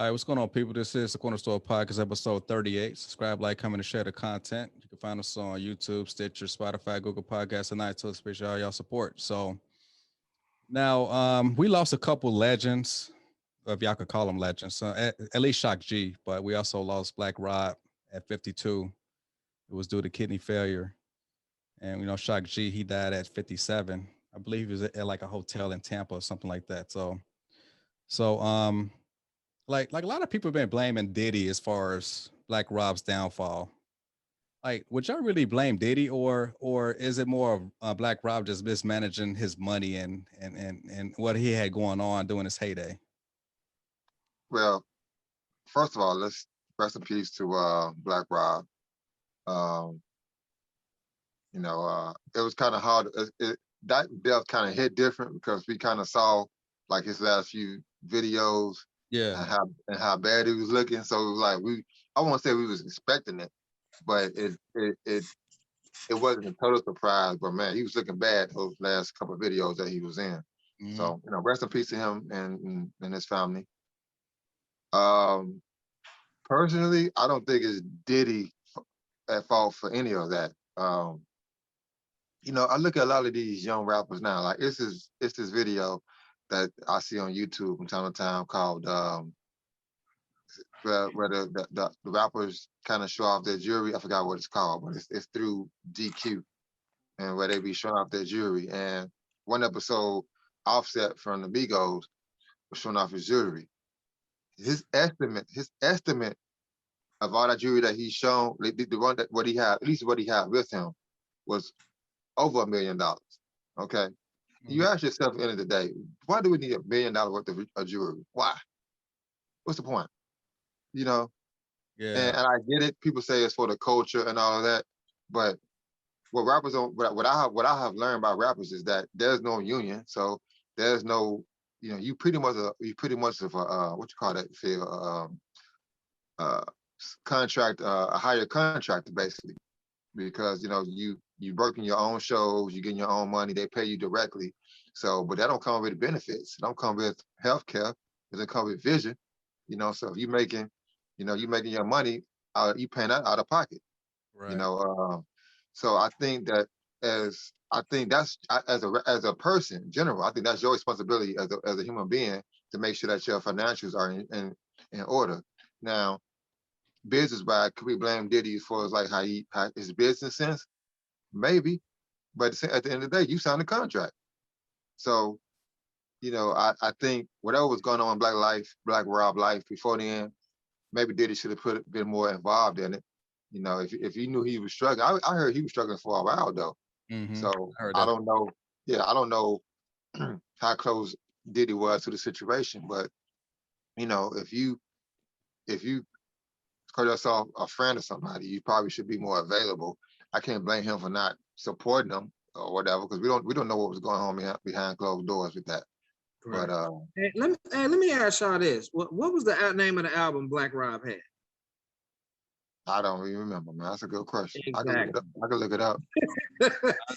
All right, what's going on, people? This is the CornaStore Podcast, episode 38. Subscribe, like, comment, and share the content. You can find us on YouTube, Stitcher, Spotify, Google Podcasts, and iTunes. Appreciate all y'all support. So now we lost a couple legends, if y'all could call them legends. So at least Shock G, but we also lost Black Rob at 52. It was due to kidney failure. And, Shock G, he died at 57. I believe he was at like a hotel in Tampa or something like that. So, like a lot of people have been blaming Diddy as far as Black Rob's downfall. Like, would y'all really blame Diddy, or is it more of Black Rob just mismanaging his money and what he had going on during his heyday? Well, first of all, let's rest in peace to Black Rob. It was kind of hard. That death kind of hit different because we kind of saw like his last few videos, and how bad he was looking. So it was like I won't say we was expecting it, but it wasn't a total surprise. But man, he was looking bad those last couple of videos that he was in. Mm-hmm. So rest in peace to him and his family. Personally, I don't think it's Diddy at fault for any of that. I look at a lot of these young rappers now. Like it's this video that I see on YouTube from time to time called where the rappers kind of show off their jewelry. I forgot what it's called, but it's through GQ, and where they be showing off their jewelry. And one episode, Offset from the Migos was showing off his jewelry. His estimate of all that jewelry that he's shown, the one that what he had with him, was over $1 million. Okay. Mm-hmm. You ask yourself at the end of the day, why do we need $1 million worth of jewelry? Why? What's the point? Yeah. And I get it. People say it's for the culture and all of that, but what I have learned about rappers is that there's no union, so there's no, you pretty much of a what you call that field, contract, a higher contractor basically, because you working your own shows, you getting your own money, they pay you directly. So, but that don't come with benefits. It don't come with healthcare. It doesn't come with vision. So if you making your money, you paying that out of pocket. Right. So I think that as a person in general, I think that's your responsibility as a human being to make sure that your financials are in order. Now, business-wise, could we blame Diddy as far as like how his business sense? Maybe, but at the end of the day, you signed a contract. So, I think whatever was going on in Black Rob life before then, maybe Diddy should have been more involved in it. If he knew he was struggling, I heard he was struggling for a while though. Mm-hmm. So I don't know. Yeah, I don't know how close Diddy was to the situation, but if you call yourself a friend of somebody, you probably should be more available. I can't blame him for not supporting them or whatever, because we don't know what was going on behind closed doors with that. Correct. But let me ask y'all this: what was the name of the album Black Rob had? I don't even remember, man. That's a good question. Exactly. I can look it up.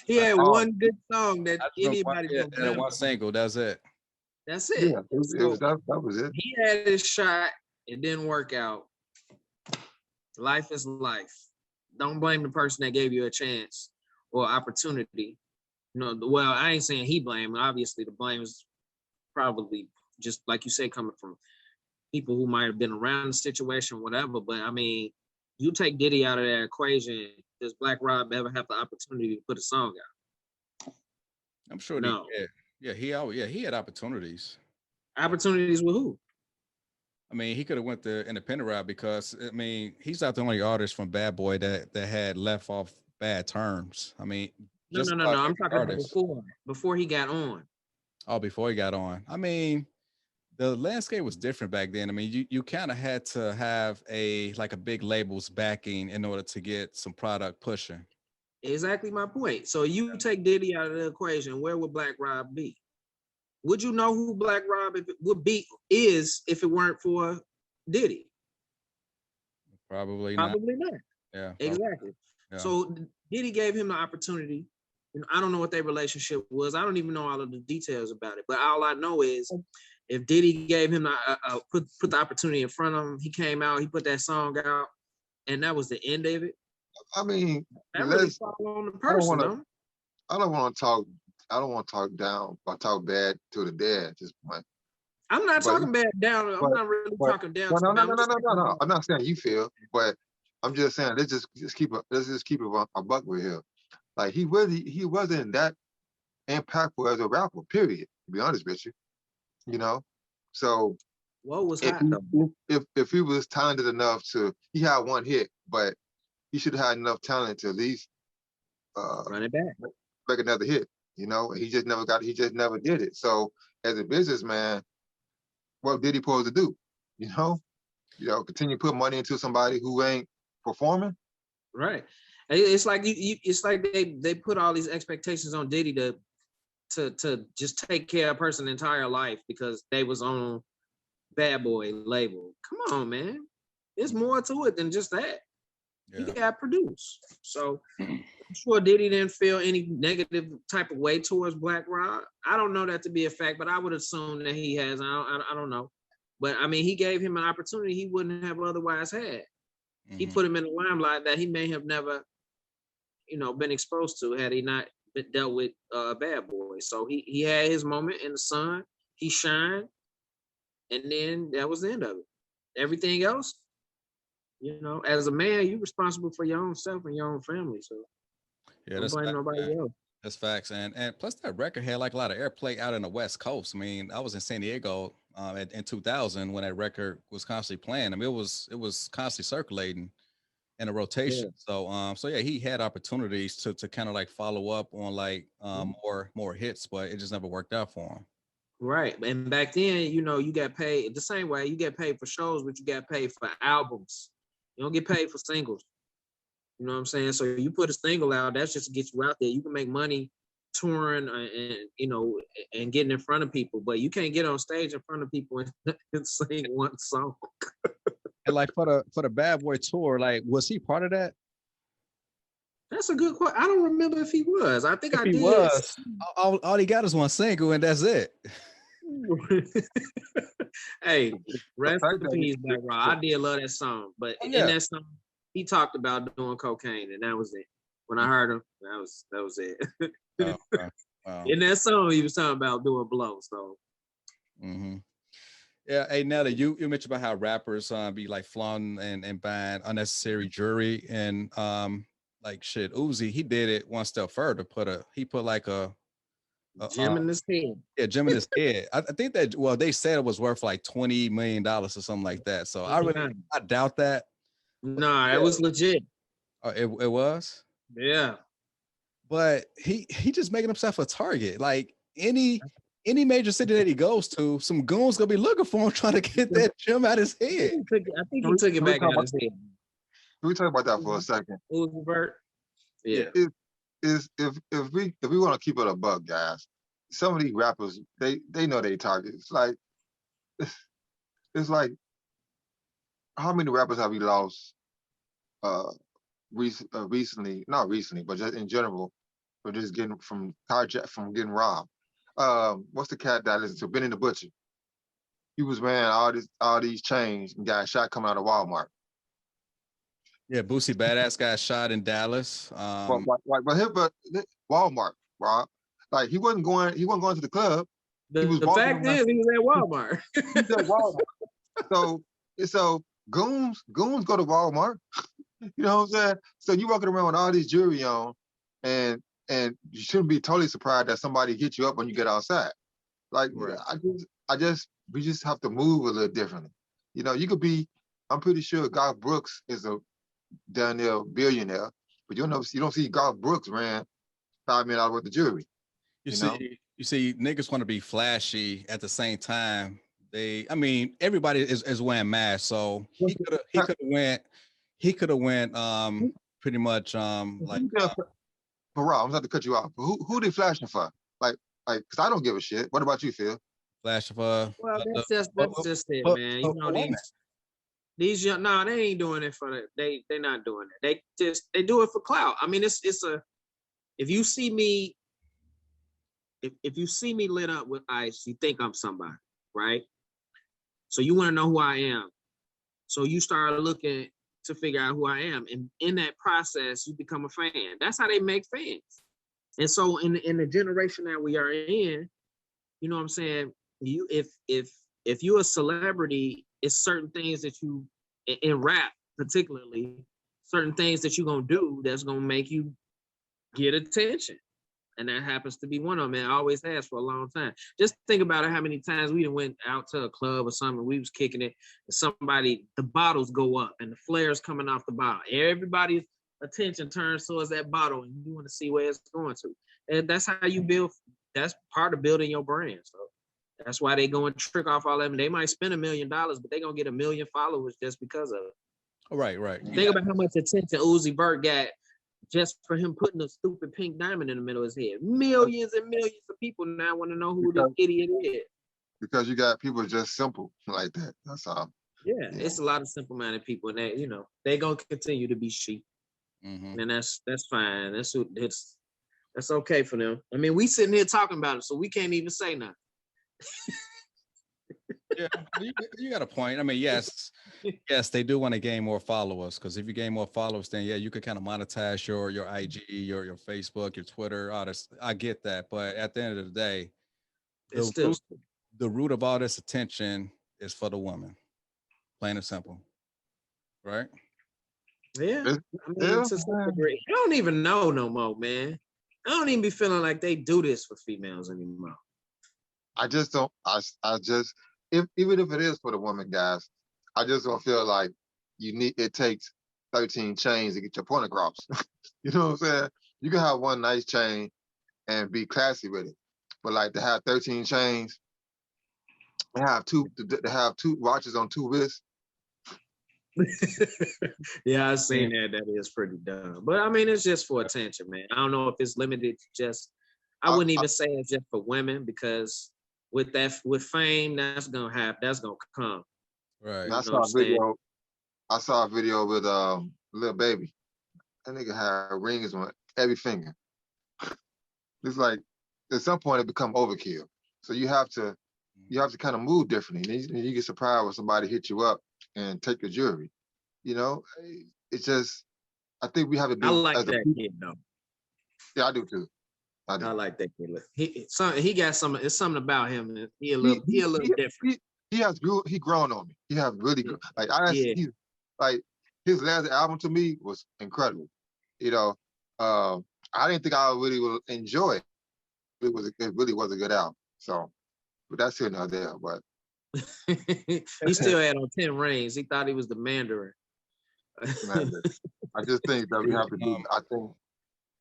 He had one good song that anybody can remember. One single. That's it. That's it. Yeah, that was it. He had his shot. It didn't work out. Life is life. Don't blame the person that gave you a chance or opportunity. Well, I ain't saying he blamed. Obviously, the blame is probably just like you say, coming from people who might have been around the situation, whatever. But I mean, you take Diddy out of that equation, does Black Rob ever have the opportunity to put a song out? I'm sure. No. He had opportunities. Opportunities with who? I mean, he could have went the independent route because, I mean, he's not the only artist from Bad Boy that had left off bad terms. I mean, no. I'm talking about before he got on. Oh, before he got on. I mean, the landscape was different back then. I mean, you kind of had to have a big label's backing in order to get some product pushing. Exactly my point. So you take Diddy out of the equation, where would Black Rob be? Would you know who Black Rob is if it weren't for Diddy? Probably not. Yeah. Exactly. Yeah. So Diddy gave him the opportunity. I don't know what their relationship was. I don't even know all of the details about it. But all I know is if Diddy gave him put the opportunity in front of him, he came out, he put that song out, and that was the end of it. I mean, that really fall on the person, though. I don't want to talk down or talk bad to the dead at this point. I'm not talking bad down. I'm not really talking down. No. I'm not saying you feel, but I'm just saying let's just keep it a buck with him. Like he wasn't that impactful as a rapper. Period. To be honest with you, you know. So what was hot though? If he was talented enough he had one hit, but he should have had enough talent to at least run it back, make another hit. You know, he just never did it. So as a businessman, what did he supposed to do? You know, continue to put money into somebody who ain't performing. Right. It's like it's like they put all these expectations on Diddy to just take care of a person's entire life because they was on Bad Boy label. Come on, man. There's more to it than just that. Yeah. He got produced. So I'm sure Diddy didn't feel any negative type of way towards Black Rob. I don't know that to be a fact, but I would assume that he has. I don't know. But I mean, he gave him an opportunity he wouldn't have otherwise had. Mm-hmm. He put him in a limelight that he may have never, been exposed to had he not dealt with Bad Boy. So he had his moment in the sun. He shined. And then that was the end of it. Everything else, as a man, you're responsible for your own self and your own family. So don't blame nobody else. That's facts. And plus that record had like a lot of airplay out in the West Coast. I mean, I was in San Diego in 2000 when that record was constantly playing. I mean, it was constantly circulating in a rotation. Yeah. So yeah, he had opportunities to kind of like follow up on like more hits, but it just never worked out for him. Right. And back then, you got paid the same way. You get paid for shows, but you got paid for albums. You don't get paid for singles. You know what I'm saying? So you put a single out, that's just to get you out there. You can make money touring and getting in front of people, but you can't get on stage in front of people and sing one song. And like for the Bad Boy tour, like was he part of that? That's a good question. I don't remember if he was. I think if I did. He was. All he got is one single, and that's it. Hey, rest in peace, Black Rob. I did love that song, but in that song, he talked about doing cocaine, and that was it. When I heard him, that was it. Wow. In that song, he was talking about doing blow. So. Mm-hmm. Yeah, hey Nelly, you mentioned about how rappers be like flaunting and buying unnecessary jewelry, and like shit, Uzi, he did it one step further. He put like a gem in his head. Yeah, gem in his head. I think that they said it was worth like $20 million or something like that. So I doubt that. No, it was legit. It was? Yeah. But he just making himself a target. Like any major city that he goes to, some goons gonna be looking for him trying to get that gem out his head. I think he took it back out his head. Can we talk about that for a second? Yeah. If we want to keep it a buck, guys, some of these rappers they know they target. It's like how many rappers have we lost recently? Not recently, but just in general, for just getting getting robbed. What's the cat that I listen to? Benny the Butcher. He was wearing all these chains and got shot coming out of Walmart. Yeah, Boosie Badass got shot in Dallas. But Walmart, Rob. Like he wasn't going to the club. The fact is, he was at Walmart. He was at Walmart. So goons go to Walmart. You know what I'm saying? So you walking around with all this jewelry on, and you shouldn't be totally surprised that somebody hit you up when you get outside. Like right. We just have to move a little differently. You could be. I'm pretty sure Garth Brooks is a down there billionaire, but you don't see Garth Brooks ran $5 million worth of jewelry. You see, niggas want to be flashy at the same time. Everybody is wearing masks, so he could have went pretty much like. But Rob, I'm gonna have to cut you off. But who they flashing for? Like, because I don't give a shit. What about you, Phil? Flashing for? Well, that's just it, man. These young, they ain't doing it for that. They not doing it. They do it for clout. I mean, it's if you see me lit up with ice, you think I'm somebody. right? So you want to know who I am. So you start looking to figure out who I am. And in that process, you become a fan. That's how they make fans. And so in the generation that we are in, you know what I'm saying? You if you're a celebrity, it's certain things that you in rap particularly, certain things that you're gonna do that's gonna make you get attention. And that happens to be one of them. And always has for a long time. Just think about it, how many times we went out to a club or something, we was kicking it, and somebody, the bottles go up and the flares coming off the bottle. Everybody's attention turns towards that bottle and you want to see where it's going to. And that's how you build, that's part of building your brand. So that's why they go and trick off all of them. They might spend $1 million, but they're gonna get 1 million followers just because of it. Right. Think about how much attention Uzi Vert got just for him putting a stupid pink diamond in the middle of his head. Millions and millions of people now want to know who this idiot is. Because you got people just simple like that. That's all. Yeah, it's a lot of simple-minded people, and that, you know, they're gonna continue to be sheep. And that's fine. That's okay for them. I mean, we sitting here talking about it, so we can't even say nothing. Yeah, you got a point. I mean, yes, they do want to gain more followers, because if you gain more followers, then yeah, you could kind of monetize your IG, your Facebook, your Twitter, all this. I get that, but at the end of the day, the root of all this attention is for the woman, plain and simple, right? Yeah, I mean, to some degree, I don't even know no more, man. I don't even be feeling like they do this for females anymore. I just don't. I just, even if it is for the woman, guys, I just don't feel like it takes 13 chains to get your point across. You know what I'm saying? You can have one nice chain and be classy with it, but like to have 13 chains, to have two watches on 2 wrists. Yeah, I've seen that. That is pretty dumb. But I mean, it's just for attention, man. I don't know if it's limited to just, I wouldn't even say it's just for women, because with fame, that's gonna come. Right. I saw a video with Lil Baby. That nigga had rings on every finger. It's like at some point it become overkill. So you have to kind of move differently. And you get surprised when somebody hit you up and take your jewelry. You know, it's just, I think we have a big. I like that kid though. Yeah, I do too. I like that kid. He got some. It's something about him. He a little different. He grown on me. He has really he's like, his last album to me was incredible. You know, I didn't think I really would enjoy it. It really was a good album. So, but that's here now there. But he still had on 10 rings. He thought he was the Mandarin. I just think that we have to do. I think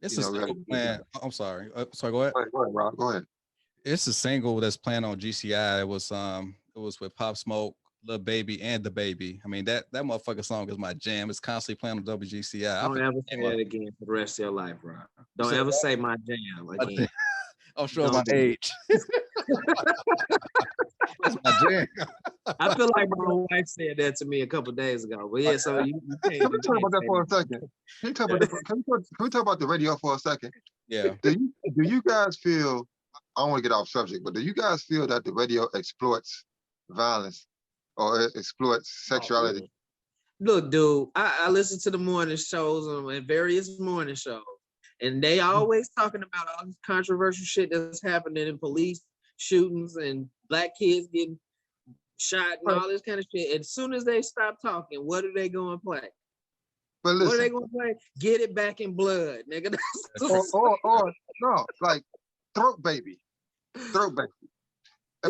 it's a single plan. I'm sorry. Sorry. Go ahead. Go ahead, Rob. Go ahead. It's a single that's playing on GCI. It was with Pop Smoke, Lil Baby, and The Baby. I mean, that motherfucking song is my jam. It's constantly playing on WGCI. Don't ever say that again for the rest of your life, bro. Don't ever say my jam again. I'm sure my age. That's my jam. I feel like my wife said that to me a couple days ago. But yeah, so you can't. Can we talk about that for a second? Can we talk about the radio for a second? Yeah. Do you guys feel? I don't want to get off subject, but do you guys feel that the radio exploits violence or exploits sexuality? Look, dude, I listen to the morning shows and various morning shows, and they always talking about all this controversial shit that's happening in police shootings and black kids getting shot and all this kind of shit. As soon as they stop talking, what are they going to play? But listen, what are they going to play? Get It Back in Blood, nigga. or no, like Throat Baby. Throat Baby. Yeah.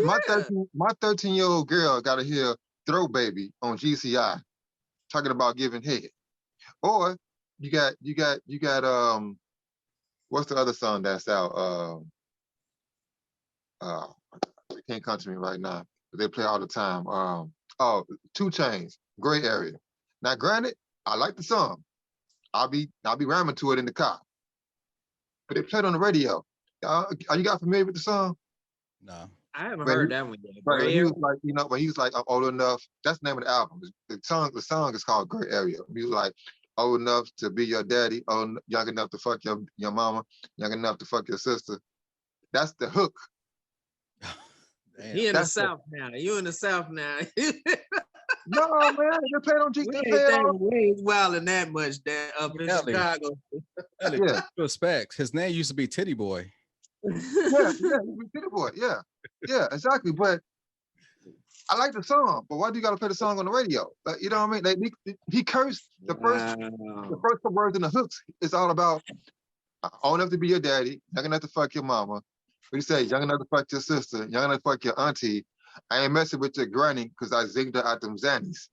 My 13-year-old girl got to hear Throat Baby on GCI talking about giving head. Or you got what's the other song that's out? It can't come to me right now, but they play all the time. 2 Chainz, Gray Area. Now, granted, I like the song. I'll be ramming to it in the car. But they played on the radio. Are you guys familiar with the song? No. I haven't heard that one yet. Right, he was like, when he was like, I'm old enough. That's the name of the album. The song is called Gray Area. He was like, old enough to be your daddy, young enough to fuck your mama, young enough to fuck your sister. That's the hook. He in the That's South now. You in the South now. no, man. They play it on G. We They ain't play it on. we ain't wilding that much there up in Kelly. Chicago. Kelly, Yeah. respects. His name used to be Titty Boy. Yeah, Titty Boy. Yeah, exactly. But I like the song, but why do you gotta play the song on the radio? Like, you know what I mean? Like, he cursed the first couple words in the hooks. It's all about old enough to be your daddy, young enough to fuck your mama. What do you say? Young enough to fuck your sister, young enough to fuck your auntie. I ain't messing with your granny because I zigged her out them zannies.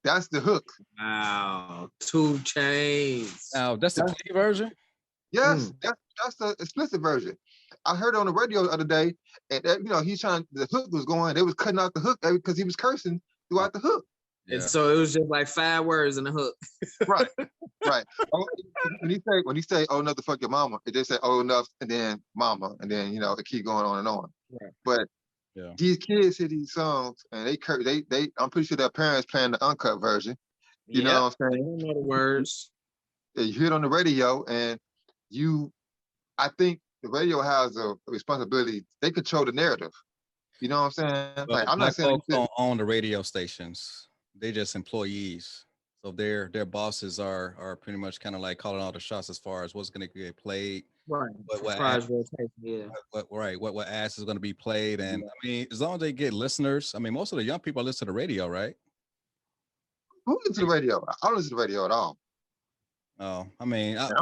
That's the hook. Wow, 2 Chainz. Now that's the clean version. Yes, that's the explicit version. I heard it on the radio the other day, and he's trying. The hook was going. They was cutting out the hook because he was cursing throughout the hook. Yeah. And so it was just like 5 words in the hook. Right. Oh, when he say "oh enough to fuck your mama," it just say "oh enough" and then "mama," and then it keep going on and on. Right. But these kids hear these songs and they I'm pretty sure their parents playing the uncut version. You know what I'm saying? They don't know the words. You hear it on the radio, and I think the radio has a responsibility. They control the narrative. You know what I'm saying? Well, I'm not saying folks don't own the radio stations. They just employees. So their bosses are pretty much kind of like calling all the shots as far as what's going to get played. Right. What ads is going to be played. And I mean, as long as they get listeners, I mean, most of the young people listen to the radio, right? Who listens to the radio? I don't listen to the radio at all. Oh, I mean, I'm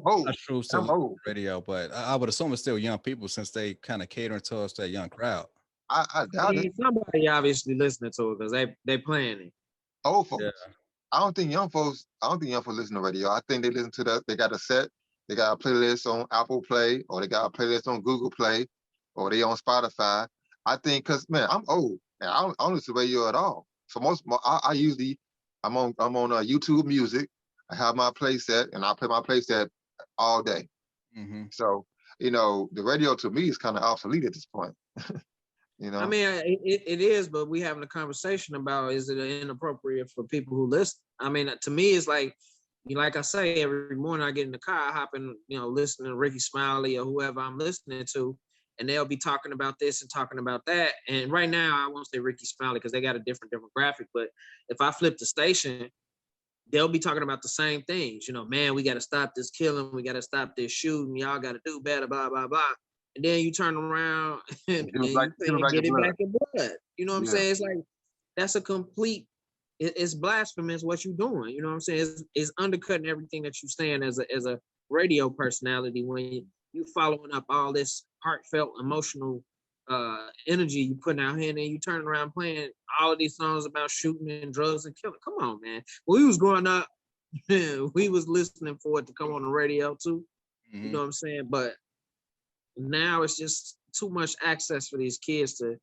old. Not true, I'm old. Radio, but I would assume it's still young people since they kind of catering to us, that young crowd. I doubt it. Somebody obviously listening to it because they playing it. Old folks. Yeah. I don't think young folks listen to radio. I think they listen to they got a set, they got a playlist on Apple Play, or they got a playlist on Google Play, or they on Spotify. I think because I'm old and I don't listen to radio at all. So I'm on YouTube Music. I have my play set and I play my play set all day. Mm-hmm. So the radio to me is kind of obsolete at this point. I mean, it is, but we having a conversation about, is it inappropriate for people who listen? I mean, to me, it's like I say, every morning I get in the car, I hop in, listening to Ricky Smiley or whoever I'm listening to, and they'll be talking about this and talking about that. And right now, I won't say Ricky Smiley because they got a different demographic, but if I flip the station, they'll be talking about the same things. Man, we got to stop this killing, we got to stop this shooting, y'all got to do better, blah, blah, blah. And then you turn around and you get it back in blood. You know what I'm saying? It's like, that's a complete, it's blasphemous what you're doing. You know what I'm saying? It's undercutting everything that you're saying as a radio personality when you following up all this heartfelt, emotional energy you putting out here, and then you turn around playing all of these songs about shooting and drugs and killing. Come on, man. When we was growing up, we was listening for it to come on the radio too. Mm-hmm. You know what I'm saying? But now it's just too much access for these kids to,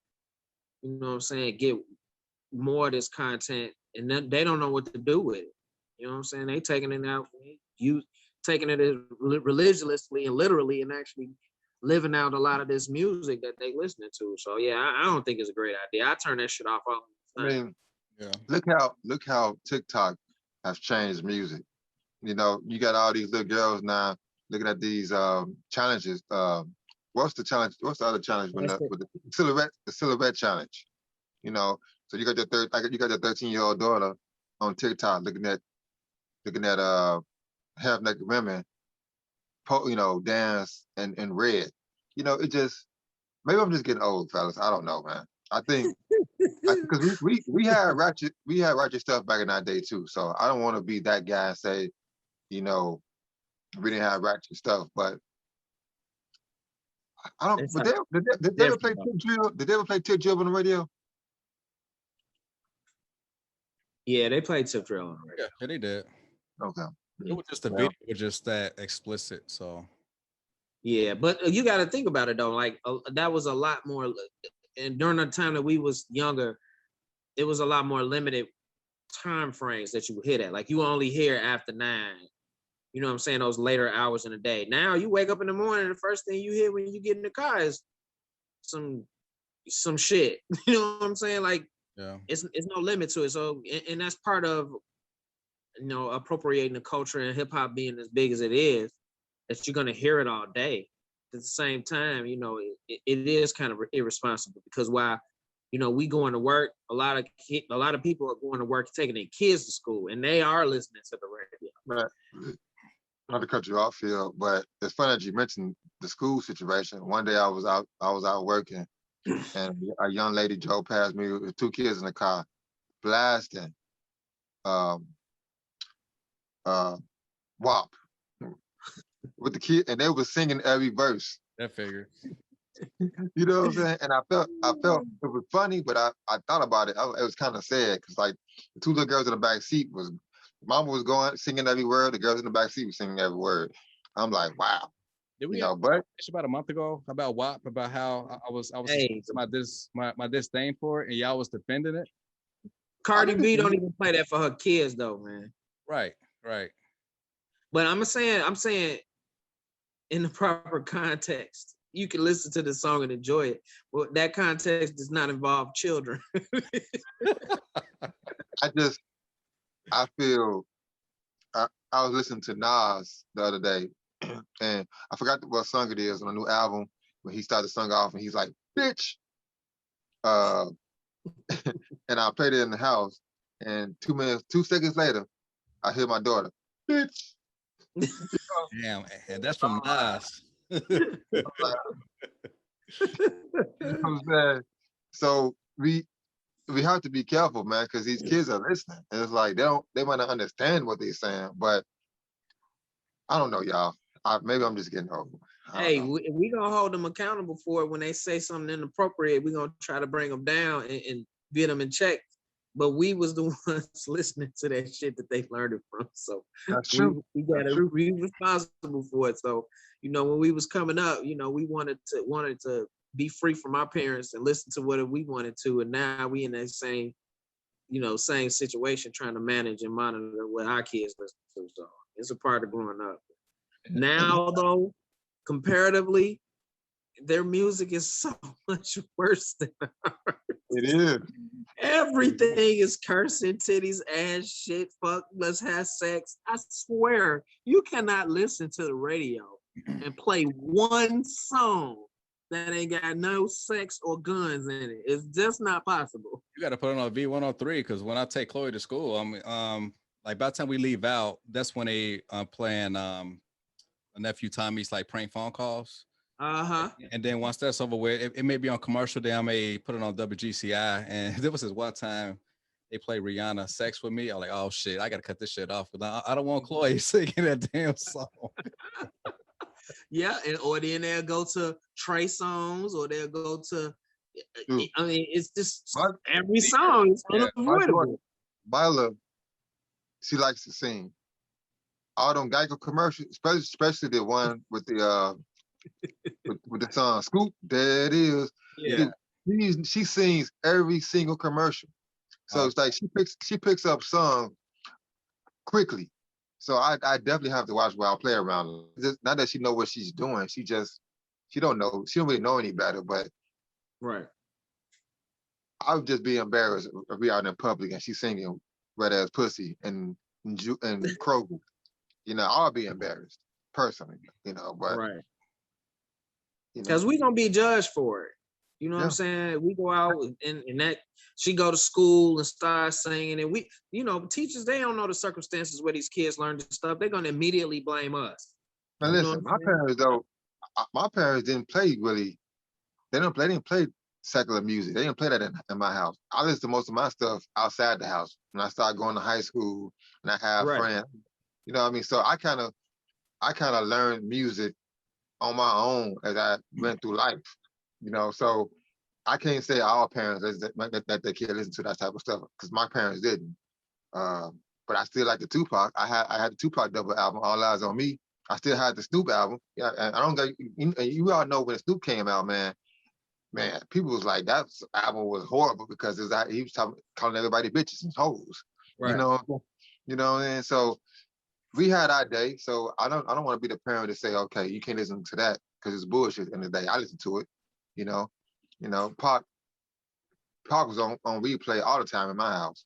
get more of this content, and then they don't know what to do with it. You know what I'm saying? They taking it out, taking it religiously and literally, and actually living out a lot of this music that they listening to. So yeah, I don't think it's a great idea. I turn that shit off all the time. I mean, look how TikTok has changed music. You got all these little girls now looking at these challenges. What's the challenge? What's the other challenge with the silhouette challenge? So you got your 13-year-old daughter on TikTok looking at half naked women, dance in red. It just, maybe I'm just getting old, fellas. I don't know, man. I think because we had ratchet stuff back in that day too. So I don't want to be that guy and say, we didn't have ratchet stuff, but I don't. But did they ever play Tip Drill? Did they ever play Tip Drill on the radio? Yeah, they played Tip Drill on the radio. Yeah, they did. Okay. It was just video, was just that explicit. So. Yeah, but you got to think about it though. Like that was a lot more, and during the time that we was younger, it was a lot more limited time frames that you would hit at. Like you only hear after 9. You know what I'm saying? Those later hours in the day. Now you wake up in the morning, the first thing you hear when you get in the car is some shit. You know what I'm saying? Like, it's no limit to it. So, and that's part of, appropriating the culture and hip hop being as big as it is, that you're gonna hear it all day. the same time, you know, it is kind of irresponsible because while, you know, we going to work, a lot of people are going to work taking their kids to school, and they are listening to the radio. Right. Not to cut you off, Phil, but it's funny that you mentioned the school situation. One day I was out working, and a young lady drove past me with 2 kids in the car, blasting um, WAP with the kid, and they were singing every verse. That figure. You know what I'm saying? And I felt it was funny, but I thought about it. It was kind of sad because like the 2 little girls in the back seat mama was going singing every word. The girls in the back seat were singing every word. I'm like, wow. Did we but it's about a month ago about WAP, about how I was Hey. my disdain for it, and y'all was defending it. Cardi B don't even play that for her kids though, man. Right. But I'm saying in the proper context, you can listen to the song and enjoy it. Well, that context does not involve children. I feel I was listening to Nas the other day, and I forgot what song it is on a new album when he started the song off and he's like, bitch. And I played it in the house, and 2 seconds later, I hear my daughter, bitch. Damn, and that's from Nas. So we have to be careful, man, because these kids are listening, and it's like they might not understand what they're saying, but I don't know, y'all. Maybe I'm just getting old. Hey, we gonna hold them accountable for it when they say something inappropriate. We're gonna try to bring them down and get them in check. But we was the ones listening to that shit that they learned it from. So that's true. We gotta be responsible for it. So, you know, when we was coming up, you know, we wanted to be free from our parents and listen to what we wanted to. And now we in that same situation trying to manage and monitor what our kids listen to. So it's a part of growing up. Now though, comparatively, their music is so much worse than ours. It is. Everything is cursing, titties, ass, shit, fuck, let's have sex. I swear, you cannot listen to the radio and play one song that ain't got no sex or guns in it. It's just not possible. You got to put it on V103 because when I take Chloe to school, like by the time we leave out, that's when they playing a nephew Tommy's like prank phone calls. And then once that's over with, it may be on commercial day. I may put it on WGCI. And there was this one time they played Rihanna "Sex with Me." I was like, oh shit, I gotta cut this shit off because I don't want Chloe singing that damn song. Yeah, or then they'll go to Trey songs, or they'll go to. I mean, it's just every song is unavoidable. Mila, she likes to sing. All them Geico commercials, especially the one with the with the song "Scoop." There it is. Yeah. She sings every single commercial, so it's like she picks up songs quickly. So I definitely have to watch while I play around her. Just, not that she know what she's doing, she don't know. She don't really know any better. But right, I would just be embarrassed if we out in public and she's singing "Wet Ass Pussy" and Kroger. You know, I'll be embarrassed personally. You know, but right. Because we're gonna be judged for it. You know what I'm saying? We go out and that she go to school and start singing, and we, you know, teachers, they don't know the circumstances where these kids learn this stuff. They're gonna immediately blame us. Now listen, my parents didn't play really. They didn't play secular music. They didn't play that in my house. I listened to most of my stuff outside the house when I started going to high school and I had friends. You know what I mean? So I kind of learned music on my own as I went through life, you know. So I can't say all parents that their kid listen to that type of stuff because my parents didn't. But I still like the Tupac. I had the Tupac double album, All Eyes on Me. I still had the Snoop album. Yeah, and I don't got you all know when Snoop came out, man. People was like that album was horrible because he was calling everybody bitches and hoes. Right. You know, and so we had our day. So I don't want to be the parent to say, okay, you can't listen to that because it's bullshit. At the end of the day, I listen to it. You know, Pac was on replay all the time in my house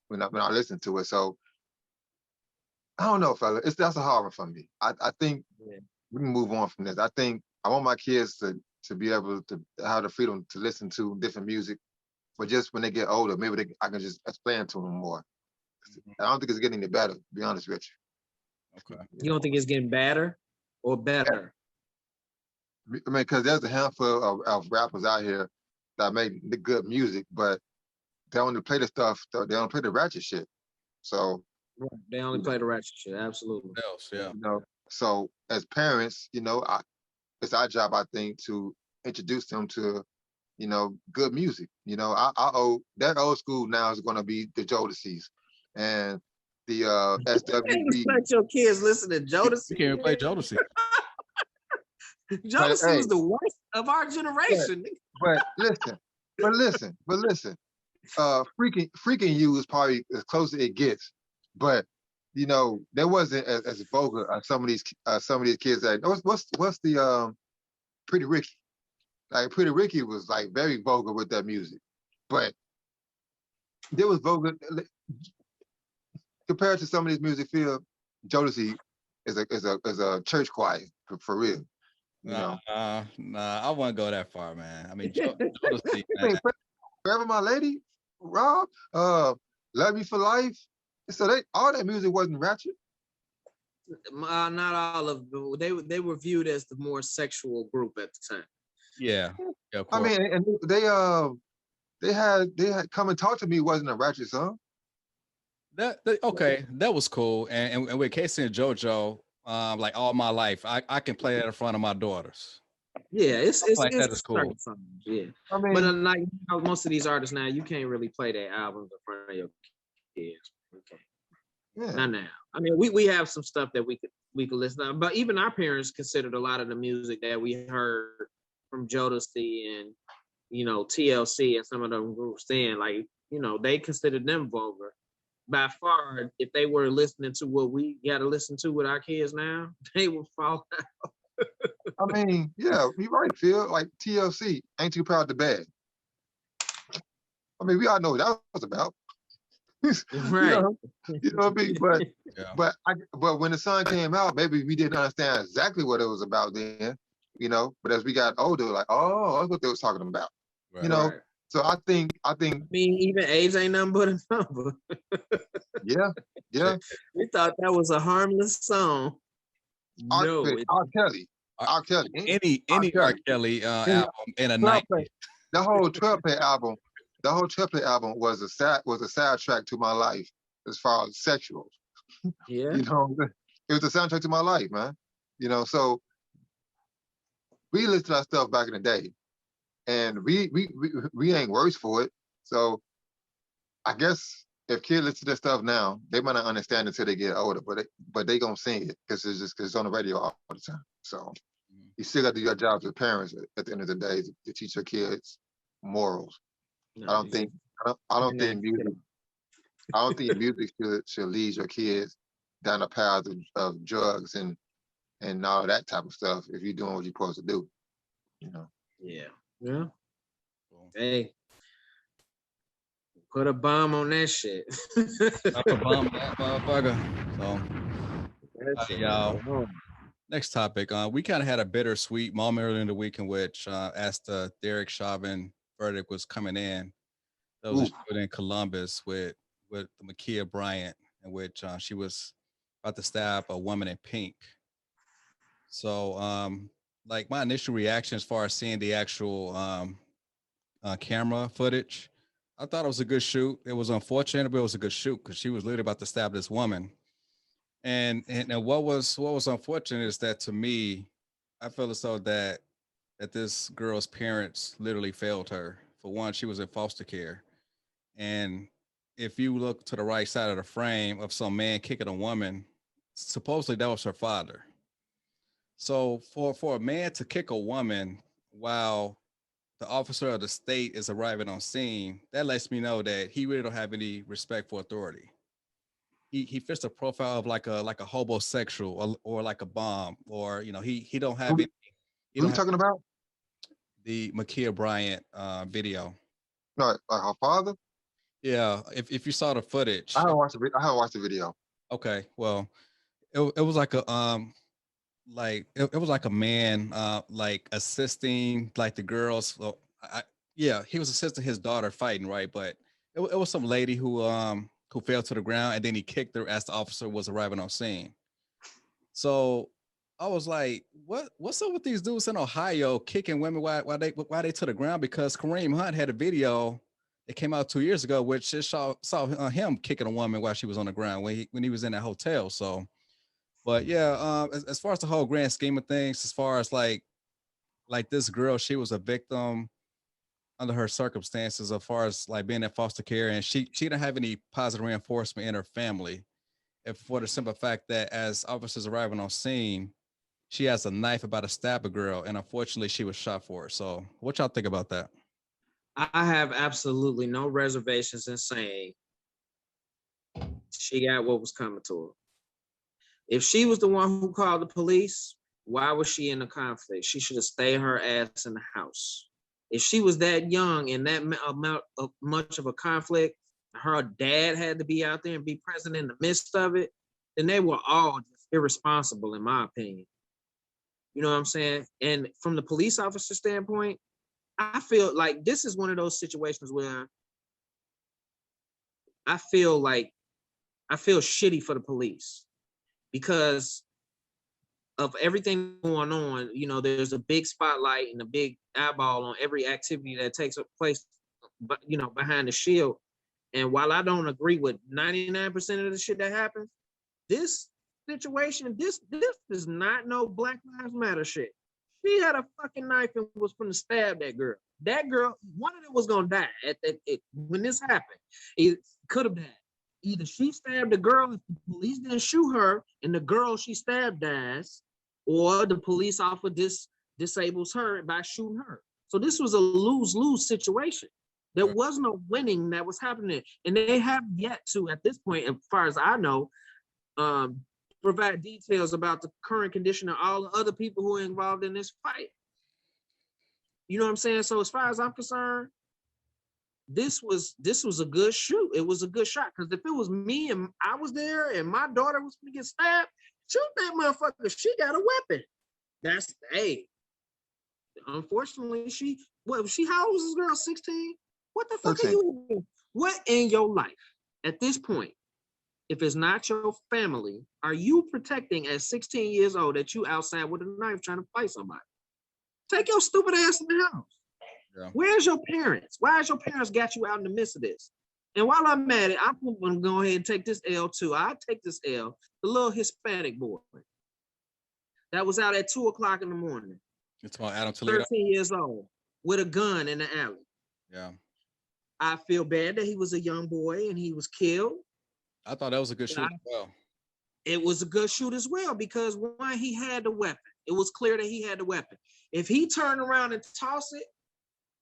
when I listened to it. So I don't know, fella. That's a hard one for me. I think we can move on from this. I think I want my kids to be able to have the freedom to listen to different music, but just when they get older, maybe I can just explain to them more. I don't think it's getting any better, to be honest with you. Okay. You don't think it's getting better or better? I mean, because there's a handful of rappers out here that make the good music, but they only play the stuff, they don't play the ratchet shit. So They only play the ratchet shit. Absolutely. What else? Yeah. you know, so as parents, it's our job, I think, to introduce them to, good music. I owe that old school now is going to be the Jodeci's and the You can't SWV. expect your kids listen to You Jodeci. can't even play Jodeci. Jodeci hey, was the worst of our generation. but listen, freaking you is probably as close as it gets. But there wasn't as vulgar as some of these kids that what's the Pretty Ricky. Like Pretty Ricky was like very vulgar with that music. But there was vulgar compared to some of these music field, Jodeci is a church choir for real. Nah, I wouldn't go that far, man. I mean, Jodeci, Hey, man. Forever My Lady, Rob, Love You for Life. So all that music wasn't ratchet. Not all of them. They were viewed as the more sexual group at the time. Yeah, of I course. mean, and they had Come and Talk to Me wasn't a ratchet song. Okay, that was cool. And with Casey and JoJo, like All My Life, I can play that in front of my daughters. Yeah, it's like that is cool. certain songs, yeah. I mean, But like most of these artists now, you can't really play their albums in front of your kids. Okay. yeah. Not now. I mean, we have some stuff that we could listen to, but even our parents considered a lot of the music that we heard from Jodeci and TLC and some of them groups then, like they considered them vulgar. By far, if they were listening to what we got to listen to with our kids now, they would fall out. I mean, yeah, you're right, Phil. Like TLC, Ain't Too Proud to Beg. I mean, we all know what that was about. Right. You know what I mean? But Yeah. but when the song came out, maybe we didn't understand exactly what it was about then. But as we got older, like, oh, that's what they was talking about. Right. Right. So I think, I mean, even age ain't nothing but a number. yeah. We thought that was a harmless song. R. Kelly. Any R. Kelly album in a night. The whole 12-play album. The whole 12-play album was a soundtrack to my life as far as sexual. Yeah. It was a soundtrack to my life, man. So we listened to that stuff back in the day, and we ain't worse for it. So I guess if kids listen to this stuff now, they might not understand it until they get older, but they gonna sing it because it's on the radio all the time. So you still got to do your job as parents at the end of the day to teach your kids morals. No, I don't think music should lead your kids down a path of drugs and all that type of stuff if you're doing what you're supposed to do. Yeah. Yeah. Hey, put a bomb on that shit. Drop a bomb on that motherfucker. So, y'all. Next topic. We kind of had a bittersweet moment earlier in the week in which, as the Derek Chauvin verdict was coming in, there was a shooting in Columbus with Makia Bryant, in which she was about to stab a woman in pink. So, like my initial reaction as far as seeing the actual camera footage, I thought it was a good shoot. It was unfortunate, but it was a good shoot because she was literally about to stab this woman. And what was unfortunate is that to me, I feel as though that this girl's parents literally failed her. For one, she was in foster care, and if you look to the right side of the frame of some man kicking a woman, supposedly that was her father. So for a man to kick a woman while the officer of the state is arriving on scene, that lets me know that he really don't have any respect for authority. He fits the profile of like a homosexual or like a bomb, or he don't have any. Who you talking about? The Makia Bryant video. No, like her father. Yeah, if you saw the footage, I haven't watched the video. Okay, well, it was like a like it was like a man like assisting like the girls. Well, yeah, he was assisting his daughter fighting, right? But it was some lady who fell to the ground and then he kicked her as the officer was arriving on scene. So I was like, what's up with these dudes in Ohio kicking women why they to the ground? Because Kareem Hunt had a video that came out 2 years ago, which just saw him kicking a woman while she was on the ground when he was in that hotel. So, but yeah, as far as the whole grand scheme of things, as far as like this girl, she was a victim under her circumstances, as far as like being in foster care, and she didn't have any positive reinforcement in her family. And for the simple fact that as officers arriving on scene, she has a knife about to stab a girl, and unfortunately, she was shot for it. So, what y'all think about that? I have absolutely no reservations in saying she got what was coming to her. If she was the one who called the police, why was she in the conflict? She should have stayed her ass in the house. If she was that young and that amount of much of a conflict, her dad had to be out there and be present in the midst of it, then they were all just irresponsible, in my opinion. You know what I'm saying? And from the police officer standpoint, I feel like this is one of those situations where I feel like I feel shitty for the police because of everything going on. You know, there's a big spotlight and a big eyeball on every activity that takes place, but you know, behind the shield. And while I don't agree with 99% of the shit that happens, this situation, this is not no Black Lives Matter shit. She had a fucking knife and was gonna stab that girl. That girl, one of them was gonna die when this happened. It could have died. Either she stabbed the girl if the police didn't shoot her, and the girl she stabbed dies, or the police officer disables her by shooting her. So this was a lose-lose situation. There was no winning that was happening, and they have yet to, at this point, as far as I know, provide details about the current condition of all the other people who are involved in this fight. You know what I'm saying? So as far as I'm concerned, this was a good shoot. It was a good shot. Because if it was me and I was there and my daughter was gonna get stabbed, shoot that motherfucker. She got a weapon. That's hey. Unfortunately, how old was this girl? 16? What the fuck 13. Are you doing? What in your life at this point? If it's not your family, are you protecting at 16 years old that you outside with a knife trying to fight somebody? Take your stupid ass in the house. Yeah. Where's your parents? Why has your parents got you out in the midst of this? And while I'm at it, I'm going to go ahead and take this L too. I take this L. The little Hispanic boy that was out at 2:00 in the morning. It's called Adam Toledo. 13 years old with a gun in the alley. Yeah. I feel bad that he was a young boy and he was killed. I thought that was a good shoot as well. It was a good shoot as well because one, he had the weapon. It was clear that he had the weapon. If he turned around and tossed it,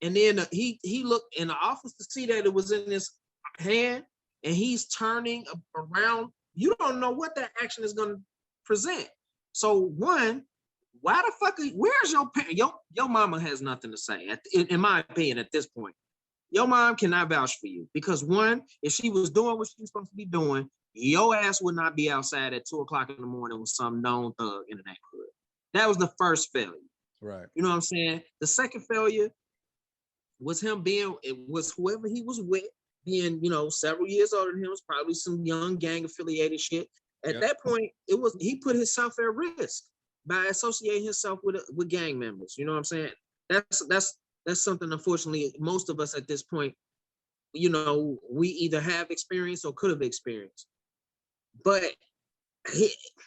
and then he looked in the office to see that it was in his hand, and he's turning around, you don't know what that action is going to present. So one, why the fuck? Where's your parent? Your mama has nothing to say. In my opinion, at this point, your mom cannot vouch for you because one, if she was doing what she was supposed to be doing, your ass would not be outside at 2:00 in the morning with some known thug in the neighborhood. That was the first failure. Right. You know what I'm saying? The second failure was whoever he was with, being, you know, several years older than him, was probably some young gang affiliated shit. At that point, he put himself at risk by associating himself with gang members. You know what I'm saying? That's something, unfortunately, most of us at this point, you know, we either have experienced or could have experienced. But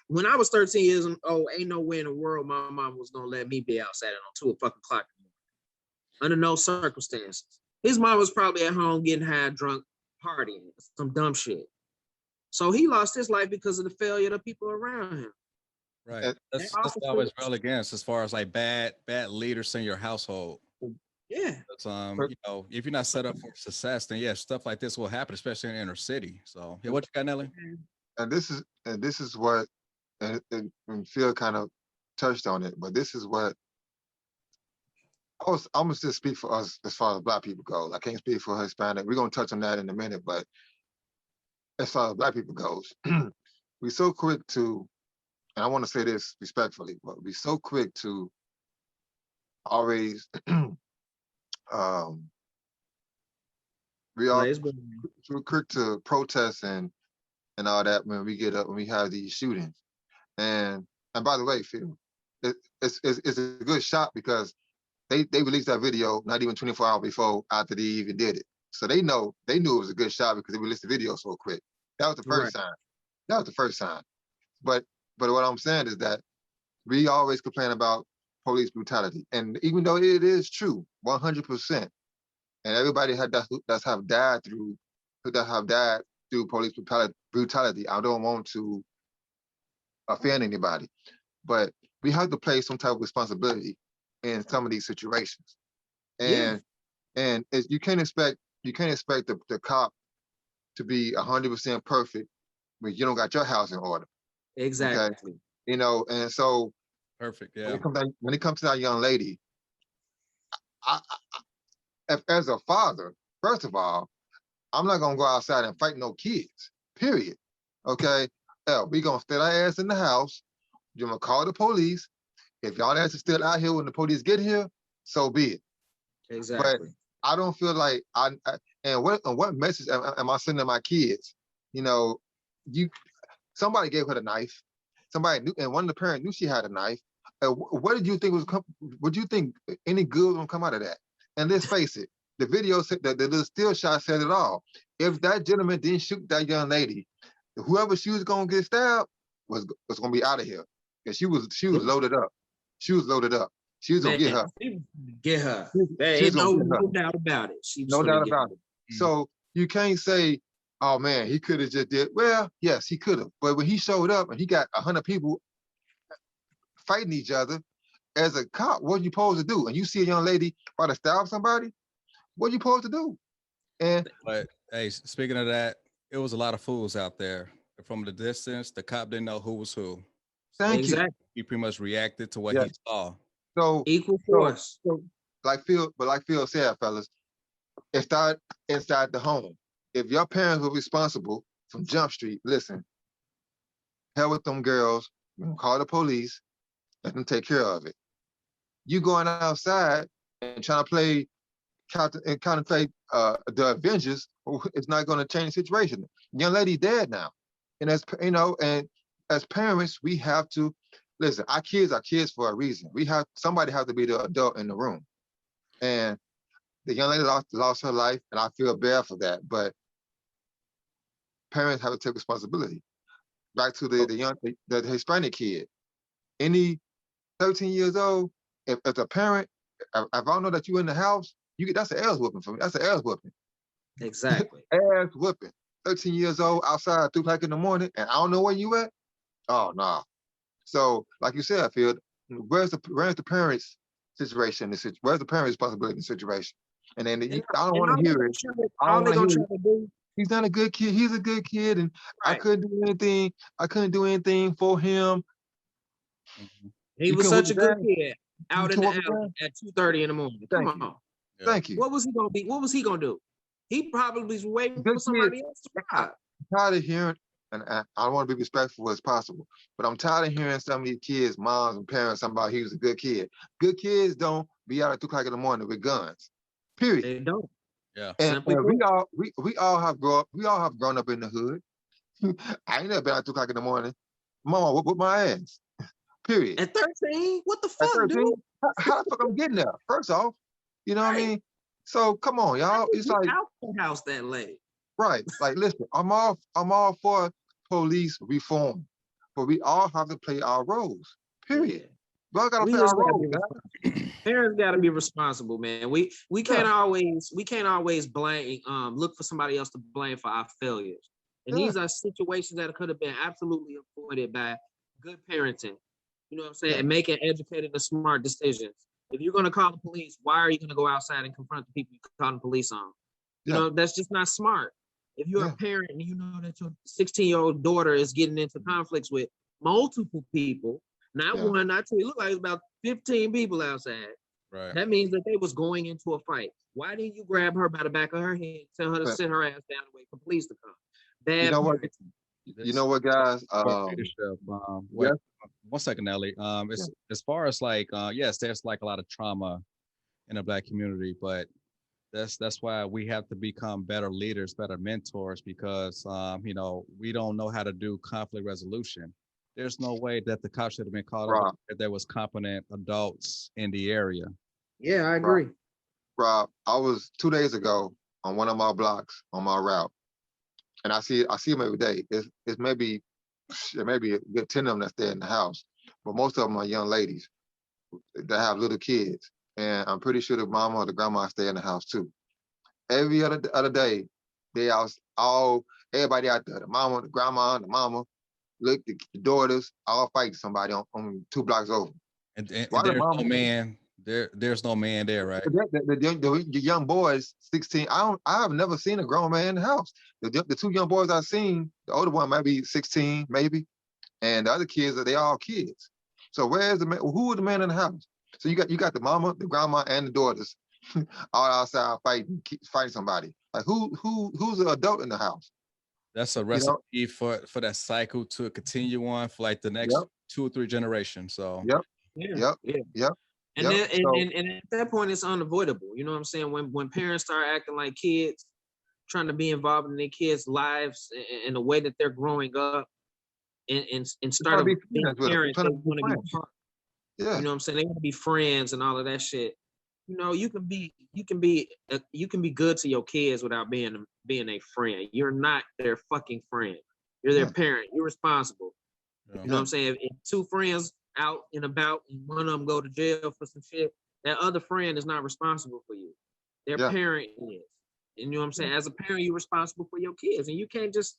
when I was 13 years old, ain't no way in the world my mom was gonna let me be outside on 2:00 under no circumstances. His mom was probably at home getting high, drunk, partying, some dumb shit. So he lost his life because of the failure of the people around him. Right. That's always well against as far as like bad leaders in your household. Yeah. You know, if you're not set up for success, then yeah, stuff like this will happen, especially in the inner city. So yeah, what you got, Nelly? And this is what, and Phil kind of touched on it, but this is what I'm gonna just speak for us as far as Black people go. I can't speak for Hispanic. We're gonna touch on that in a minute, but as far as Black people goes, we're so quick to and I want to say this respectfully, but we're so quick to always we are Blaze, but too quick to protest and all that when we have these shootings. And by the way, Phil, it's a good shot because they released that video not even 24 hours before after they even did it. So they knew it was a good shot because they released the video so quick. That was the first sign. That was the first sign. But what I'm saying is that we always complain about police brutality. And even though it is true, 100%, and everybody that's have died through police brutality. I don't want to offend anybody, but we have to play some type of responsibility in some of these situations. And you can't expect the cop to be 100% perfect when you don't got your house in order. Exactly. Okay? You know, and so Perfect. Yeah. When it comes to that young lady, as a father, first of all, I'm not gonna go outside and fight no kids. Period. Okay. We gonna stay our ass in the house. You're gonna call the police. If y'all ass is still out here when the police get here, so be it. Exactly. But I don't feel like what message am I sending my kids? You know, somebody gave her the knife. Somebody knew, and one of the parents knew she had a knife. What did you think would you think any good was gonna come out of that? And let's face it, the video said that the little still shot said it all. If that gentleman didn't shoot that young lady, whoever she was gonna get stabbed was gonna be out of here. Because she was loaded up. She was loaded up. She was gonna get her. Get her. There She was ain't gonna get her. no doubt about it. No doubt about it. So you can't say, oh man, he could have just did. Well, yes, he could have. But when he showed up and he got 100 people fighting each other, as a cop, what are you supposed to do? And you see a young lady try to stab somebody, what are you supposed to do? But hey, speaking of that, it was a lot of fools out there. From the distance, the cop didn't know who was who. Thank you. He pretty much reacted to what he saw. So equal force. So, like Phil said, fellas, it started inside the home. If your parents were responsible from Jump Street, listen, hell with them girls, call the police, let them take care of it. You going outside and trying to play contemplate the Avengers, it's not going to change the situation. Young lady dead now, and as you know, and as parents, we have to listen. Our kids are kids for a reason. Somebody have to be the adult in the room, and the young lady lost her life, and I feel bad for that. But parents have to take responsibility. Back to the Hispanic kid, any 13 years old, if as a parent, if I don't know that you in the house, that's an ass whooping for me. That's an ass whooping. Exactly. Ass whooping. 13 years old, outside at 3 o'clock in the morning, and I don't know where you at. Oh no. Nah. So, like you said, Phil, where's the parents' situation? Where's the parents' responsibility in the situation? And then I don't want to hear it. All they're gonna try to do. He's not a good kid. He's a good kid, and I couldn't do anything. I couldn't do anything for him. He was such a good kid out in the alley at 2:30 in the morning. Come on. Thank you. What was he gonna be? What was he gonna do? He probably was waiting for somebody else to drive. I'm tired of hearing, and I want to be respectful as possible, but I'm tired of hearing some of these kids, moms and parents, talking about he was a good kid. Good kids don't be out at 2 o'clock in the morning with guns. Period. They don't. Yeah. And we all have grown up in the hood. I ain't never been out at 2 o'clock in the morning. Mama, whoop my ass. Period. At 13? What the fuck, dude? How the fuck I'm getting there? First off, you know what I mean? So come on, y'all. It's like out the house that late. Right. Like, listen, I'm all for police reform, but we all have to play our roles. Period. We all gotta play our roles. Parents gotta be responsible, man. We can't always blame look for somebody else to blame for our failures. And these are situations that could have been absolutely avoided by good parenting. You know what I'm saying? And making educated and smart decisions. If you're gonna call the police, why are you gonna go outside and confront the people you're calling the police on? You know, that's just not smart. If you're a parent and you know that your 16-year-old daughter is getting into conflicts with multiple people, not one, not two, it looked like it was about 15 people outside. Right. That means that they was going into a fight. Why didn't you grab her by the back of her head, tell her to sit her ass down and wait for police to come? Bad parenting. You know what, guys? Leadership. Yes. 1 second, Ellie. Yeah. It's as far as like, yes, there's like a lot of trauma in the Black community, but that's why we have to become better leaders, better mentors, because we don't know how to do conflict resolution. There's no way that the cops should have been called up Rob, if there was competent adults in the area. Yeah, I Rob, agree. Rob, I was 2 days ago on one of my blocks on my route, and I see them every day. It's maybe a good 10 of them that's there in the house, but most of them are young ladies that have little kids, and I'm pretty sure the mama or the grandma stay in the house too. Every other day, they all everybody out there, the mama, the grandma, the mama, look, the daughters, all fighting somebody on 2 blocks over. And Why the there's no mama? man there's no man there, right? The young boys, 16. I have never seen a grown man in the house. The 2 young boys I've seen, the older one might be 16, maybe, and the other kids they all kids. So where's the man? Who is the man in the house? So you got the mama, the grandma, and the daughters all outside fighting somebody. Like who's the adult in the house? That's a You know? recipe for that cycle to continue on for like the next Yep. 2 or 3 generations. So Yep. Yeah, Yep. yeah. Yep. And Yep. then So and at that point it's unavoidable. You know what I'm saying? When parents start acting like kids, trying to be involved in their kids' lives in the way that they're growing up, and you're start trying to of be being friends with them. You're parents, trying they to be want to be friends. part. Yeah. You know what I'm saying? They want to be friends and all of that shit. You know, you can be good to your kids without being a friend. You're not their fucking friend. You're their Yeah. parent. You're responsible. yeah. You know what I'm saying? If 2 friends out and about and one of them go to jail for some shit, that other friend is not responsible for you. Their Yeah. parent is. And you know what I'm saying? As a parent, you're responsible for your kids. And you can't just,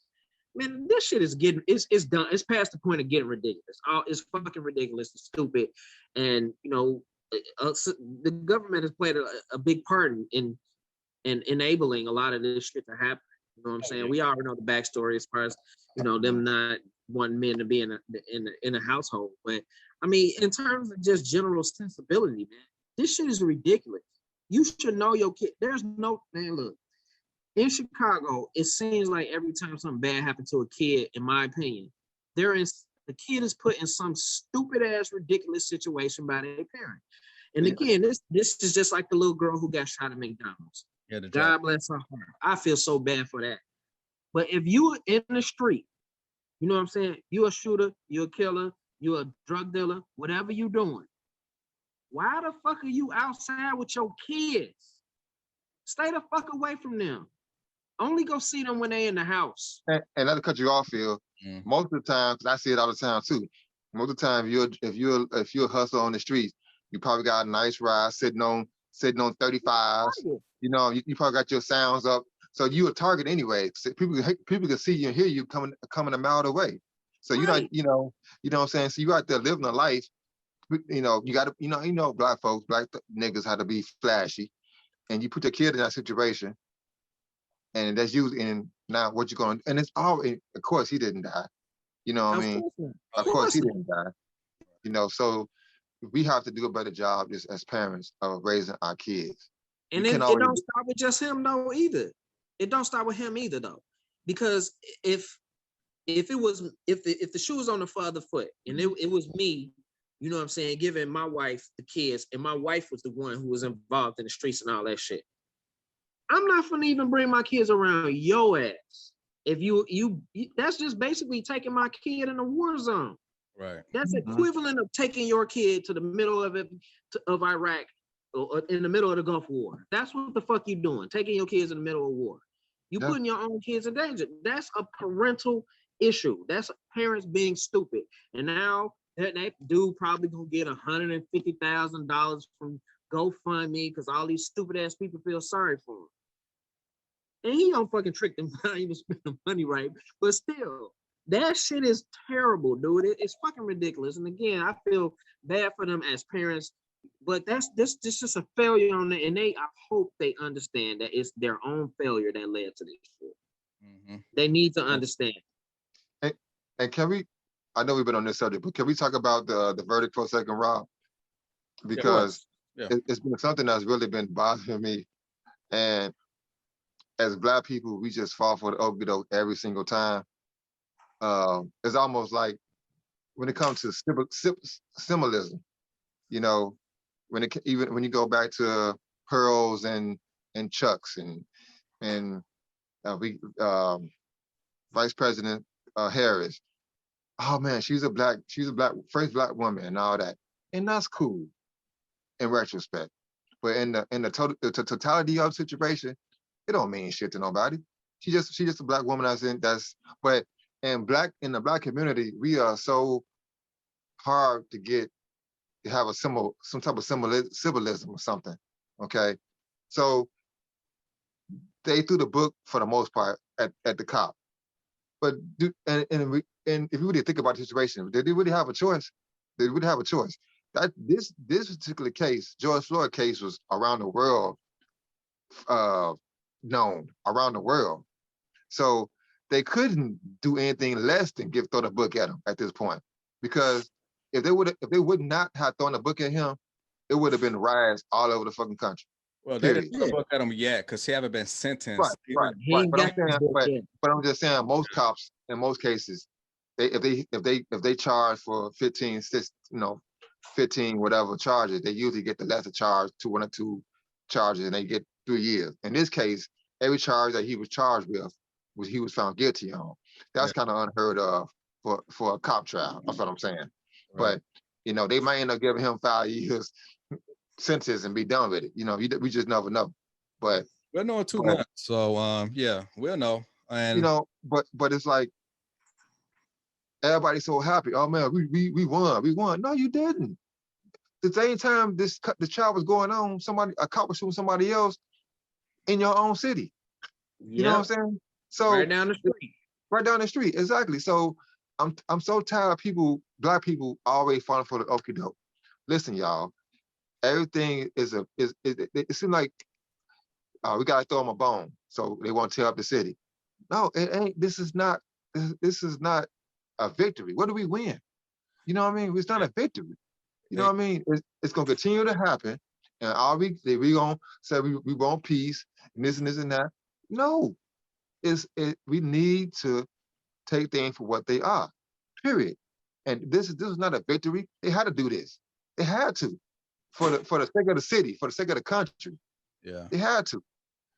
man, this shit is it's done. It's past the point of getting ridiculous. It's fucking ridiculous. It's stupid. And, the government has played a big part in enabling a lot of this shit to happen. You know what I'm saying? We already know the backstory as far as, them not wanting men to be in a household. But I mean, in terms of just general sensibility, man, this shit is ridiculous. You should know your kid. There's no, man, look, in Chicago, it seems like every time something bad happens to a kid, in my opinion, the kid is put in some stupid ass ridiculous situation by their parent. And again, this is just like the little girl who got shot at McDonald's. Yeah, God bless her heart. I feel so bad for that. But if you were in the street, you know what I'm saying? You a shooter, you a killer, you a drug dealer, whatever you doing. Why the fuck are you outside with your kids? Stay the fuck away from them. Only go see them when they in the house. And not to cut you off, Phil. Most of the time, because I see it all the time too. Most of the time, if you're a hustler on the streets, you probably got a nice ride sitting on 35s. You know, you probably got your sounds up. So you a target anyway. So people can see you and hear you coming a mile away. So you Right. know what I'm saying? So you out there living a life. You got to, black folks, black niggas how to be flashy. And you put your kid in that situation. And that's used in now what you're going to, and it's all, of course, he didn't die. You know what I mean? Of course, he didn't die. So we have to do a better job just as parents of raising our kids. And then it don't start with just him though either. It don't start with him either though, because if the shoe was on the other foot and it was me, you know what I'm saying, giving my wife the kids, and my wife was the one who was involved in the streets and all that shit, I'm not gonna even bring my kids around your ass. If you that's just basically taking my kid in a war zone. Right. That's equivalent of taking your kid to the middle of Iraq or in the middle of the Gulf War. That's what the fuck you doing, taking your kids in the middle of war. You putting your own kids in danger. That's a parental issue. That's parents being stupid. And now that dude probably gonna get $150,000 from GoFundMe because all these stupid ass people feel sorry for him. And he don't fucking trick them not even spend the money right. But still, that shit is terrible, dude. It's fucking ridiculous. And again, I feel bad for them as parents, but that's just a failure on it. And I hope they understand that it's their own failure that led to this shit. Mm-hmm. They need to understand. And can we, I know we've been on this subject, but can we talk about the verdict for a second, Rob? Because it's been something that's really been bothering me. And as Black people, we just fall for the okie doke every single time. it's almost like when it comes to symbolism, you know, even when you go back to pearls and chucks and we Vice President Harris. Oh man, she's a first black woman and all that, and that's cool in retrospect. But in the totality of the situation, it don't mean shit to nobody. She just a black woman but in the black community, we are so hard to have some type of symbolism or something. Okay. So they threw the book for the most part at the cop. But and if you really think about the situation, did they really have a choice? They would have a choice. That this particular case, George Floyd case, was around the world, known around the world. So they couldn't do anything less than throw the book at him at this point, because if they would not have thrown the book at him, it would have been riots all over the fucking country. Well, they didn't throw the book at him yet because he haven't been sentenced. Right. But I'm just saying, most cops in most cases, if they charge for 15 whatever charges, they usually get the lesser charge to 1 or 2 charges, and they get 3 years. In this case, every charge that he was charged with, he was found guilty on. That's kind of unheard of for a cop trial. That's what I'm saying. Right. But they might end up giving him 5 years sentence and be done with it. We just never know. But we'll know in 2 months. So yeah, we'll know. And but it's like everybody's so happy. Oh man, we won. No, you didn't. The same time the trial was going on, a cop was shooting somebody else in your own city. You know what I'm saying? So right down the street. Right down the street, exactly. So I'm so tired of black people always falling for the okie doke. Listen, y'all, everything it seems like we gotta throw them a bone, so they won't tear up the city. No, it ain't. This is not a victory. What do we win? You know what I mean? It's not a victory. You know what I mean? It's gonna continue to happen, and we gonna say we want peace and this and that. No, we need to take things for what they are. Period. And this is not a victory. They had to do this. They had to, for the sake of the city, for the sake of the country. Yeah. They had to.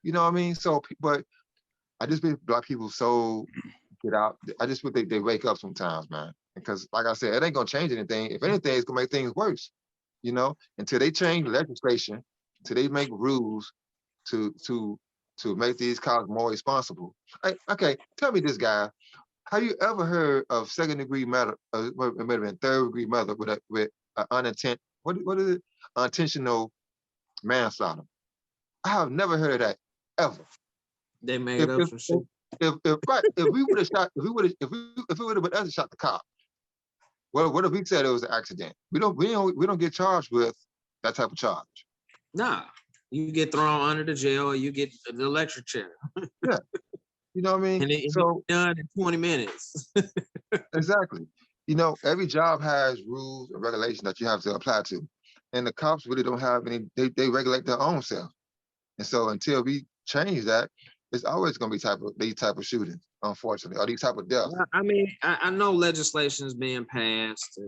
You know what I mean? So, but I just think black people so get out. I just think they wake up sometimes, man. Because like I said, it ain't gonna change anything. If anything, it's gonna make things worse. Until they change legislation, until they make rules to make these cops more responsible. Okay, tell me this, guy. Have you ever heard of second-degree murder? It might have been third-degree murder with what is it? Unintentional manslaughter. I have never heard of that ever. They made up some shit. If we would have shot the cop, what if we said it was an accident? We don't get charged with that type of charge. Nah, you get thrown under the jail, or you get the electric chair. Yeah, you know what I mean. And it's done in 20 minutes. Exactly. Every job has rules and regulations that you have to apply to, and the cops really don't have any. They regulate their own self, and so until we change that, it's always going to be these type of shootings, unfortunately, or these type of deaths. I mean, I know legislation is being passed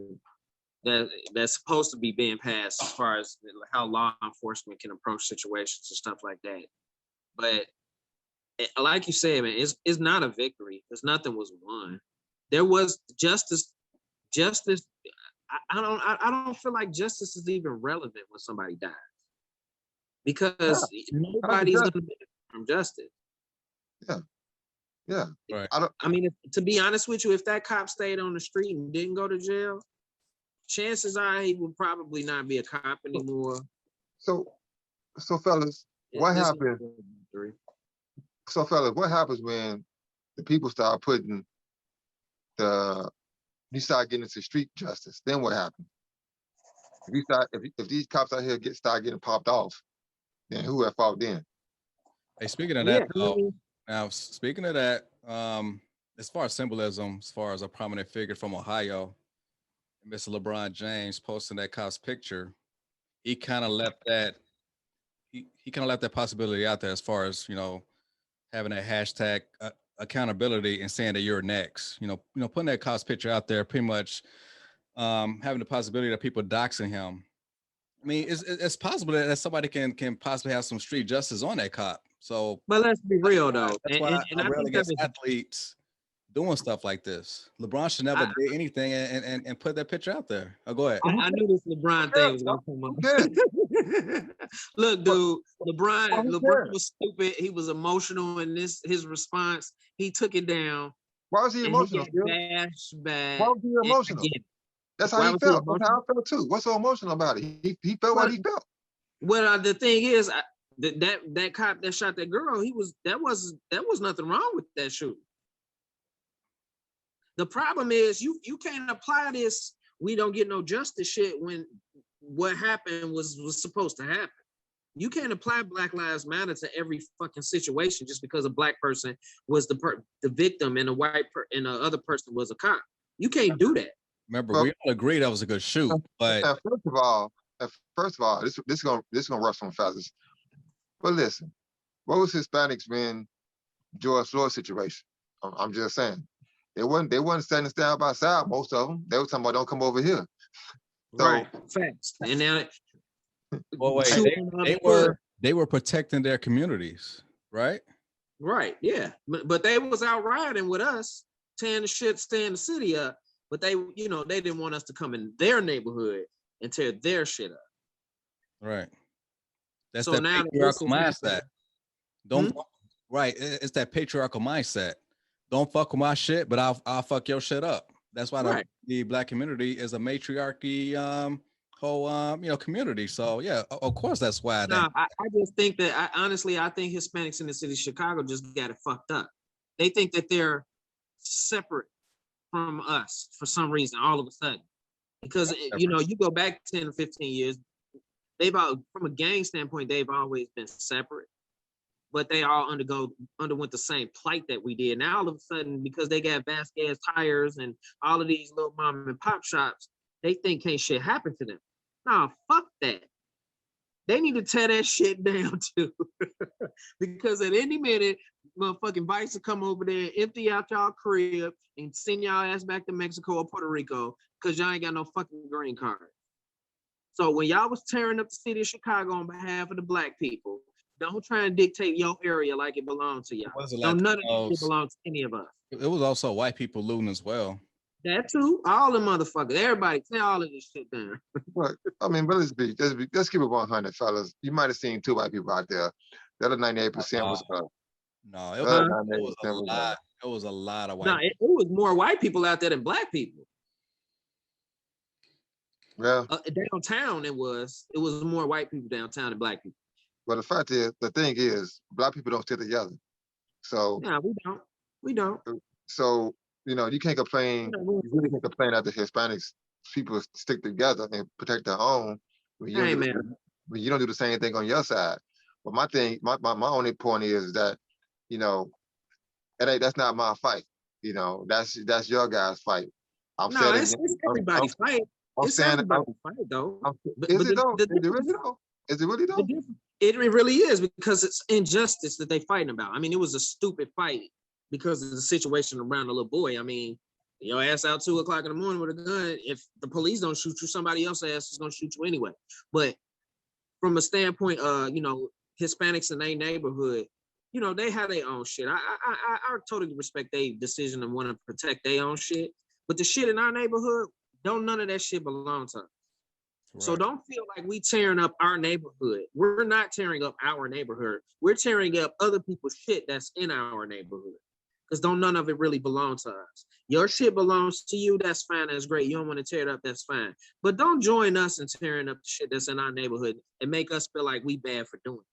that's supposed to be being passed as far as how law enforcement can approach situations and stuff like that. But like you said, man, it's not a victory because nothing was won. There was justice. I don't feel like justice is even relevant when somebody dies, because nobody's going to benefit from justice. Yeah. Right. I mean, to be honest with you, if that cop stayed on the street and didn't go to jail, chances are he would probably not be a cop anymore. So fellas, what happens? So fellas, what happens when the people start you start getting into street justice? Then what happens? If these cops out here start getting popped off, then who at fault then? Hey, speaking of that, now speaking of that, as far as symbolism, as far as a prominent figure from Ohio, Mr. LeBron James posting that cop's picture, he kind of left that possibility out there as far as having a hashtag accountability and saying that you're next. Putting that cop's picture out there, pretty much having the possibility that people doxing him. I mean, it's possible that somebody can possibly have some street justice on that cop. So, but let's be real though. That's why I rarely get athletes doing stuff like this. LeBron should never do anything and put that picture out there. Oh, go ahead. I knew this LeBron thing was gonna come up. Look, dude, LeBron was stupid. He was emotional in his response. He took it down. Why was he emotional? Why was he emotional? That's how he felt. That's how I felt too. What's so emotional about it? He felt what he felt. Well, the thing is, that cop that shot that girl, that was nothing wrong with that shooting. The problem is you can't apply this "we don't get no justice" shit when what happened was supposed to happen. You can't apply Black Lives Matter to every fucking situation just because a black person was the victim and and the other person was a cop. You can't do that. Remember, we all agreed that was a good shoot, but first of all, this gonna rush some feathers. But listen, what was Hispanics in George Floyd situation? I'm just saying, they wasn't standing side by side. Most of them, they were talking about don't come over here. So, right, facts. And now, well, wait, they were protecting their communities, right? Right, yeah, but they was out rioting with us, tearing the city up. But they didn't want us to come in their neighborhood and tear their shit up. Right. That's so that patriarchal mindset. Right. It's that patriarchal mindset. Don't fuck with my shit, but I'll fuck your shit up. That's why the black community is a matriarchy whole community. So yeah, of course that's why. I just think that I think Hispanics in the city of Chicago just got it fucked up. They think that they're separate from us for some reason all of a sudden, because you go back 10 or 15 years, from a gang standpoint, they've always been separate, but they all underwent the same plight that we did. Now all of a sudden, because they got Vasquez tires and all of these little mom and pop shops, they think can't shit happen to them. Nah, fuck that. They need to tear that shit down too. Because at any minute, motherfucking Vice will come over there, empty out y'all crib, and send y'all ass back to Mexico or Puerto Rico because y'all ain't got no fucking green card. So when y'all was tearing up the city of Chicago on behalf of the black people, don't try and dictate your area like it belongs to y'all. None of it belongs to any of us. It was also white people looting as well. That too, all the motherfuckers, everybody, tear all of this shit down. But let's keep it 100, fellas. You might have seen 2 white people out there. The other 98% was no, it was a lot. It was a lot of white. No, it was more white people out there than black people. Yeah. Downtown, it was more white people downtown than black people. Well, the thing is, black people don't stick together. So yeah, we don't. So you can't complain. You really can't complain that the Hispanics people stick together and protect their own when you don't do the same thing on your side. But my only point is that that's not my fight. That's your guys' fight. It's everybody's fight. It's everybody's fight, though. Is it though? Is it really though? It really is, because it's injustice that they're fighting about. I mean, it was a stupid fight because of the situation around the little boy. I mean, your ass out 2 o'clock in the morning with a gun. If the police don't shoot you, somebody else's ass is gonna shoot you anyway. But from a standpoint, Hispanics in their neighborhood, they have their own shit. I totally respect their decision and want to protect their own shit. But the shit in our neighborhood, none of that shit belong to us. Right. So don't feel like we tearing up our neighborhood. We're not tearing up our neighborhood. We're tearing up other people's shit that's in our neighborhood. Because none of it really belongs to us. Your shit belongs to you, that's fine, that's great. You don't want to tear it up, that's fine. But don't join us in tearing up the shit that's in our neighborhood and make us feel like we bad for doing it.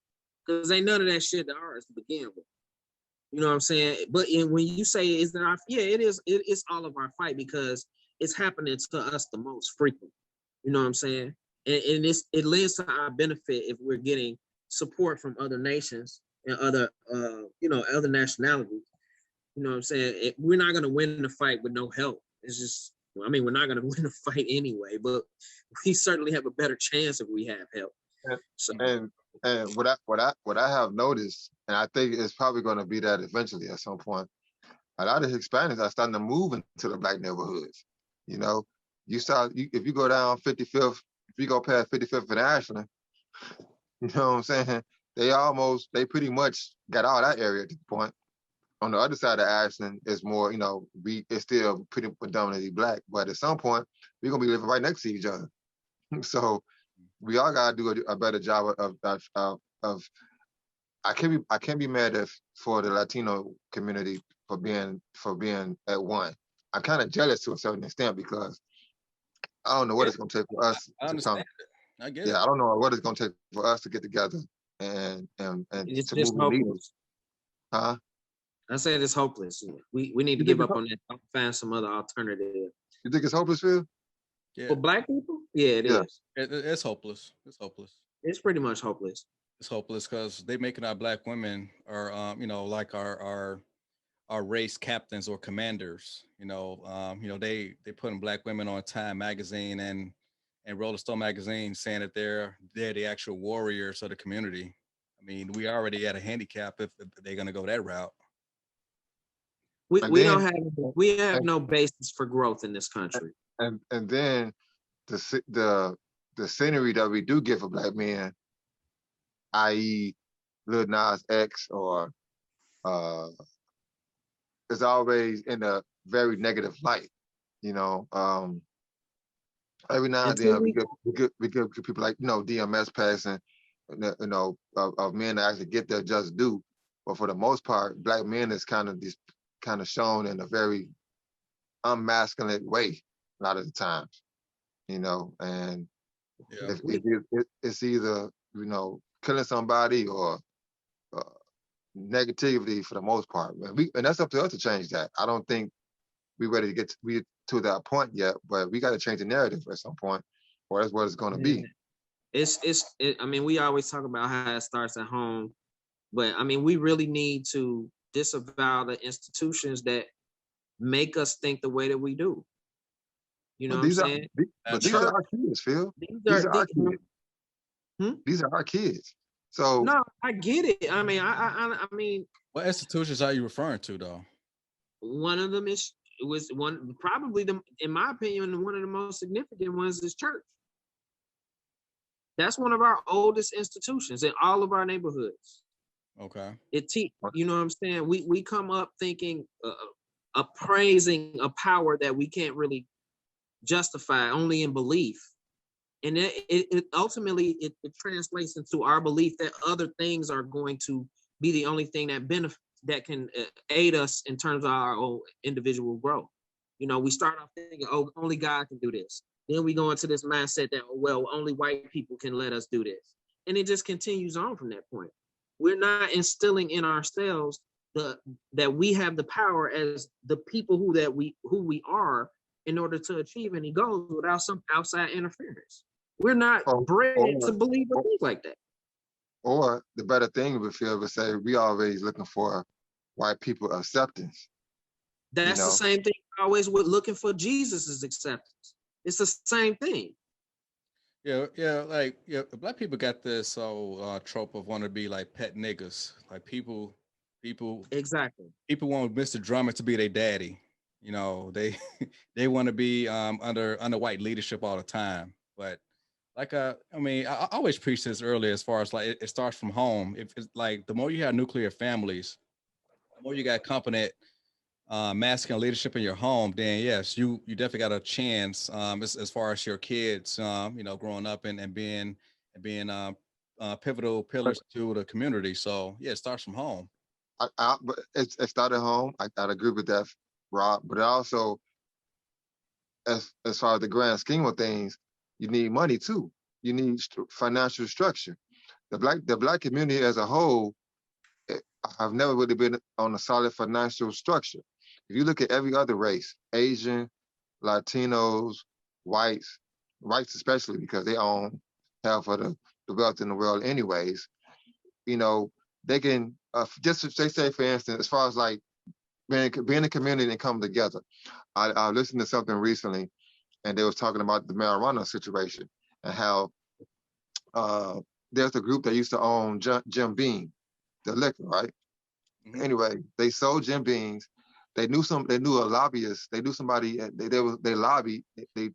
Because ain't none of that shit ours to begin with. You know what I'm saying? But when you say is that our, it is. It's all of our fight because it's happening to us the most frequent. You know what I'm saying? And it lends to our benefit if we're getting support from other nations and other other nationalities. You know what I'm saying? We're not gonna win the fight with no help. It's just, we're not gonna win the fight anyway. But we certainly have a better chance if we have help. And what I have noticed, and I think it's probably going to be that eventually at some point, a lot of Hispanics are starting to move into the black neighborhoods. You know, if you go down 55th, if you go past 55th and Ashland, you know what I'm saying? They pretty much got all that area at this point. On the other side of Ashland, it's more, it's still pretty predominantly black, but at some point, we're gonna be living right next to each other. So we all gotta do a better job of I can't be mad for the Latino community for being at one. I'm kind of jealous to a certain extent because I don't know what it's gonna take for us I to understand come. I get it. I don't know what it's gonna take for us to get together and It's to just move the needle. hopeless. Huh? I said it's hopeless. We need to You give think up on that. Find some other alternative. You think it's hopeless, Phil? Yeah, For black people, yeah, it Yeah. is. it's hopeless. It's hopeless. It's pretty much hopeless. It's hopeless because they making our black women or like our race captains or commanders. They putting black women on Time magazine and Rolling Stone magazine saying that they're the actual warriors of the community. I mean, we already at a handicap if they're gonna go that route. We And we then- don't have no basis for growth in this country. And then the scenery that we do get for black men, i.e., Lil Nas X or is always in a very negative light. Every now and then we get people like DMS passing, of men that actually get their just due. But for the most part, black men is kind of shown in a very unmasculine way a lot of the times, and Yeah. it's either killing somebody or negativity for the most part, and that's up to us to change that. I don't think we're ready to get to that point yet, but we got to change the narrative at some point, or that's what it's going to be. I mean, we always talk about how it starts at home, but I mean, we really need to disavow the institutions that make us think the way that we do. You know what I'm saying? These are our kids, Phil. These are our kids. These are our kids. So no, I get it. I mean, I mean, what institutions are you referring to, though? One of them in my opinion, one of the most significant ones is church. That's one of our oldest institutions in all of our neighborhoods. Okay. You know what I'm saying? We come up thinking, appraising a power that we can't really justify only in belief. And it ultimately translates into our belief that other things are going to be the only thing that can aid us in terms of our own individual growth. We start off thinking, oh, only God can do this. Then we go into this mindset that, well, only white people can let us do this. And it just continues on from that point. We're not instilling in ourselves that we have the power as the people who we are in order to achieve any goals without some outside interference. We're not bred to believe or think like that. Or the better thing would feel to say we always looking for white people acceptance. That's the same thing always with looking for Jesus's acceptance. It's the same thing. Yeah, black people got this trope of wanting to be like pet niggas. Like people exactly. People want Mr. Drummer to be their daddy. They want to be under white leadership all the time. But I always preach this earlier as far as like it starts from home. If it's like the more you have nuclear families, the more you got competent masculine leadership in your home, then yes, you definitely got a chance as far as your kids, growing up and being pivotal pillars to the community. So yeah, it starts from home. But it started home. I'd agree with that, Rob. But also, as far as the grand scheme of things, you need money too. You need financial structure. The black community as a whole have never really been on a solid financial structure. If you look at every other race, Asian, Latinos, whites especially, because they own half of the wealth in the world anyways, they can, just they say, for instance, as far as like being a community and coming together. I listened to something recently, and they was talking about the marijuana situation and how there's a group that used to own Jim Beam, the liquor, right? Mm-hmm. Anyway, they sold Jim Beam's. They knew a lobbyist. They knew somebody. They lobbied. They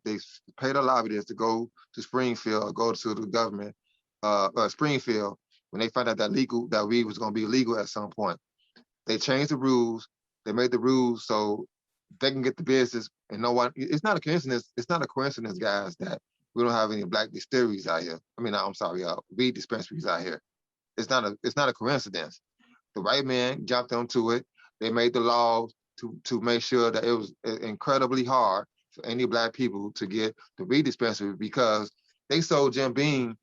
paid a lobbyist to go to Springfield or go to the government, Springfield, when they found out that weed was going to be legal at some point. They changed the rules. They made the rules so they can get the business. And no one. It's not a coincidence. It's not a coincidence, guys, that we don't have any black distilleries out here. I mean, I'm sorry, weed dispensaries out here. It's not a coincidence. The white man jumped onto it. They made the laws to make sure that it was incredibly hard for any black people to get the weed dispensary because they sold Jim Beam,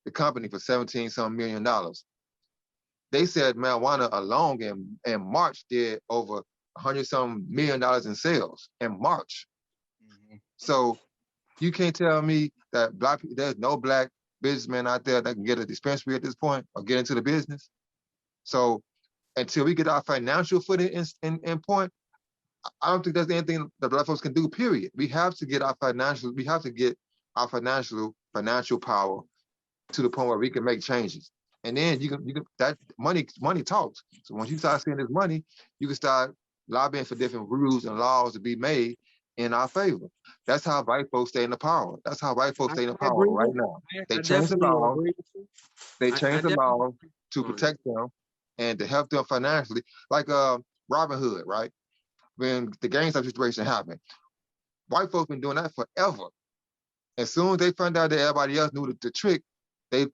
the company, for $17-some million. They said marijuana alone in March did over $100-some million in sales in March. Mm-hmm. So you can't tell me that there's no black businessman out there that can get a dispensary at this point or get into the business. So until we get our financial footing in point, I don't think there's anything that black folks can do, period. We have to get our financial power to the point where we can make changes. And then you can that money talks. So once you start seeing this money, you can start lobbying for different rules and laws to be made in our favor. That's how white folks stay in the power. That's how white folks stay in the power right now. They change the laws. They change the laws to protect them and to help them financially. Like Robin Hood, right? When the GameStop situation happened, white folks been doing that forever. As soon as they found out that everybody else knew the trick, they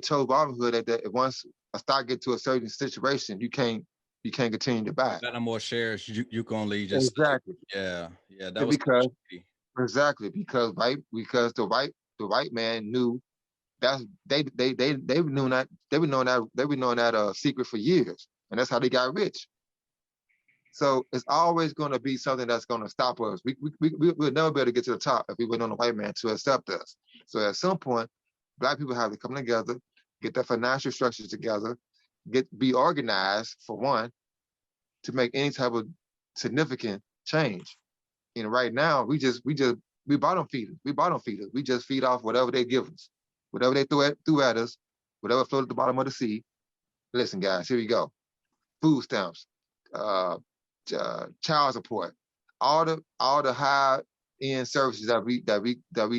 chose Robin Hood that once a stock get to a certain situation, you can't continue to buy. Got no more shares. You can only just exactly. Yeah. That was because the white man knew that they've known that secret for years, and that's how they got rich. So it's always going to be something that's going to stop us. We'll never be able to get to the top if we wait on the white man to accept us. So at some point, black people have to come together, get their financial structures together, be organized for one, to make any type of significant change. And right now, we bottom feeders. We just feed off whatever they give us, whatever they threw at us, whatever floated at the bottom of the sea. Listen, guys, here we go. Food stamps, child support, all the high end services that we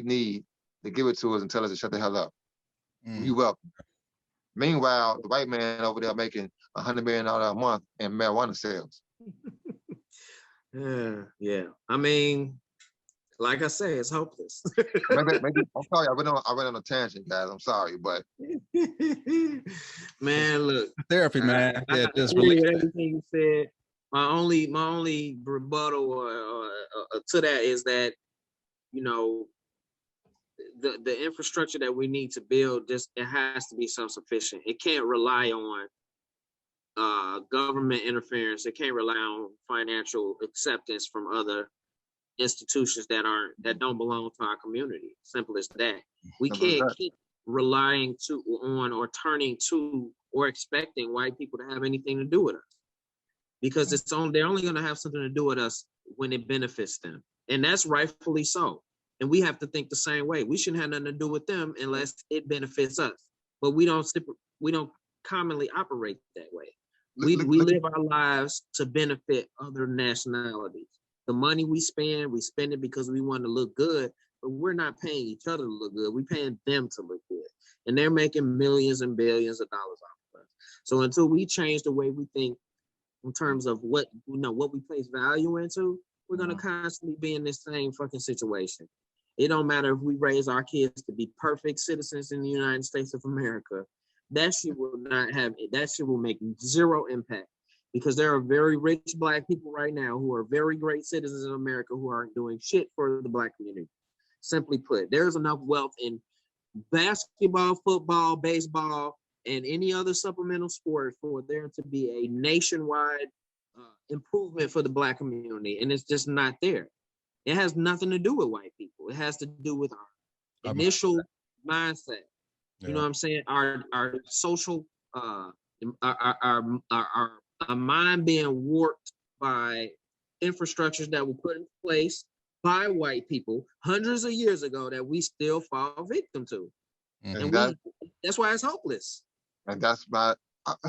need to give it to us and tell us to shut the hell up. You welcome. Meanwhile, the white man over there making $100 million a month in marijuana sales. Yeah. I mean, like I say, it's hopeless. maybe, I'm sorry, I went on a tangent, guys. I'm sorry, but man, look, therapy, man. I just really everything you said. My only rebuttal to that is that, you know, the infrastructure that we need to build, it has to be self-sufficient. It can't rely on government interference. It can't rely on financial acceptance from other institutions that don't belong to our community. Simple as that. We can't keep relying on or turning to or expecting white people to have anything to do with us, because they're only going to have something to do with us when it benefits them, and that's rightfully so. And we have to think the same way. We shouldn't have nothing to do with them unless it benefits us. But we don't commonly operate that way. We live our lives to benefit other nationalities. The money we spend it because we want to look good, but we're not paying each other to look good. We're paying them to look good. And they're making millions and billions of dollars off of us. So until we change the way we think in terms of what we place value into, we're going to constantly be in this same fucking situation. It don't matter if we raise our kids to be perfect citizens in the United States of America. That shit will make zero impact, because there are very rich black people right now who are very great citizens in America who aren't doing shit for the black community. Simply put, there's enough wealth in basketball, football, baseball, and any other supplemental sport for there to be a nationwide improvement for the black community, and it's just not there. It has nothing to do with white people. It has to do with our initial mindset. You know what I'm saying? Our social, our mind being warped by infrastructures that were put in place by white people hundreds of years ago that we still fall victim to. And that's why it's hopeless. And that's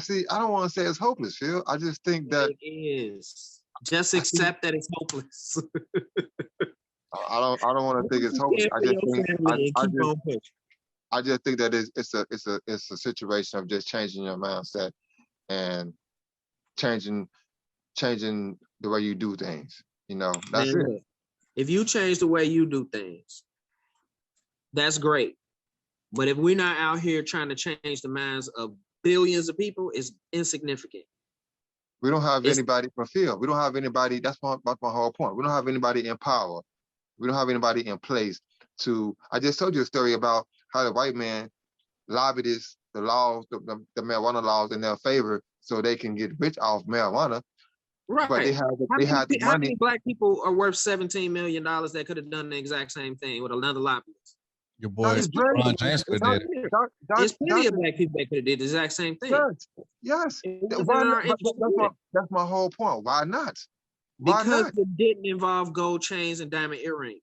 see. I don't want to say it's hopeless, Phil. I just think that it is. Just accept that it's hopeless. I don't want to think it's hopeless. I just think I just think that it's a situation of just changing your mindset and changing the way you do things. You know, that's Man, it. look, if you change the way you do things, that's great. But if we're not out here trying to change the minds of billions of people, it's insignificant. We don't have anybody from field. We don't have anybody. That's my whole point. We don't have anybody in power. We don't have anybody in place to. I just told you a story about how the white man lobbied the laws, the marijuana laws in their favor, so they can get rich off marijuana. Right. But they had the money. How many black people are worth $17 million that could have done the exact same thing with another lobbyist? Your boy Ron James could have did it. There's plenty of black people that could have did the exact same thing. Yes. That's my whole point. Why not? Because it didn't involve gold chains and diamond earrings.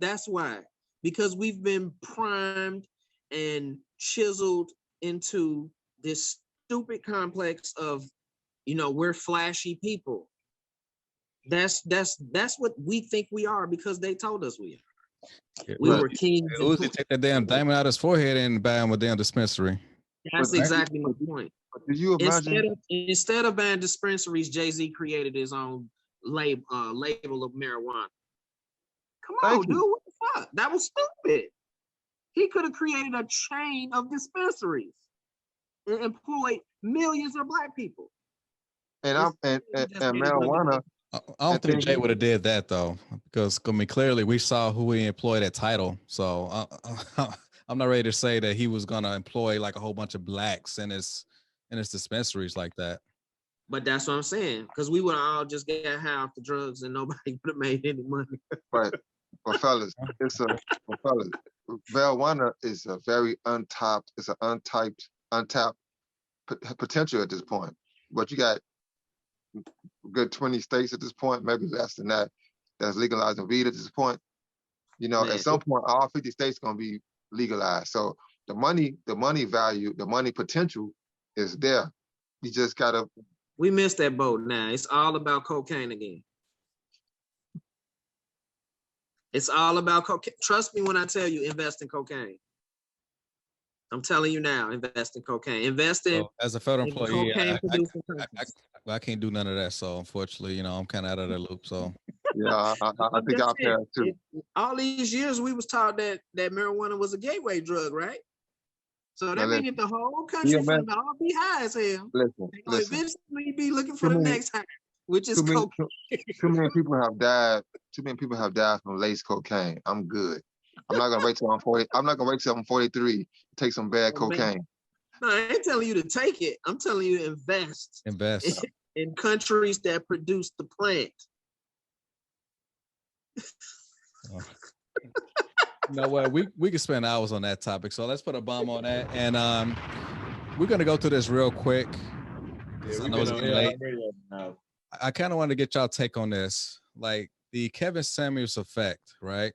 That's why. Because we've been primed and chiseled into this stupid complex of, we're flashy people. That's what we think we are because they told us we are. We were kings. Uzi take that damn diamond out of his forehead and buy him a damn dispensary. That's exactly my point. Did you imagine? Instead of buying dispensaries, Jay-Z created his own label of marijuana. Come on, dude, what the fuck? That was stupid. He could have created a chain of dispensaries and employed millions of black people. And marijuana. I don't think Jay would have did that though, because clearly we saw who he employed at Tidal. So I'm not ready to say that he was gonna employ like a whole bunch of blacks in his dispensaries like that. But that's what I'm saying, because we would all just get high off the drugs and nobody would have made any money. But fellas, marijuana is a very untapped potential at this point. But you got good 20 states at this point, maybe less than that, that's legalizing weed at this point. At some point, all 50 states gonna be legalized. So the money value, the money potential is there. You just gotta. We missed that boat now. It's all about cocaine again. It's all about cocaine. Trust me when I tell you, invest in cocaine. I'm telling you now, invest in cocaine. Invest in. As a federal employee, I can't do none of that. So unfortunately, I'm kind of out of that loop. So yeah, I think I'll pass too. All these years, we was taught that marijuana was a gateway drug, right? So that means if the whole country finna all be high as hell, listen. Eventually be looking for the next high, which is cocaine. Too many people have died. Too many people have died from lace cocaine. I'm good. I'm not gonna wait till I'm 40. I'm not gonna wait till I'm 43 to take some bad cocaine. No, I ain't telling you to take it. I'm telling you to invest. Invest in countries that produce the plant. You know what? We could spend hours on that topic. So let's put a bomb on that. And we're gonna go through this real quick. I know it's getting late. I kind of want to get y'all take on this, like the Kevin Samuels effect, right?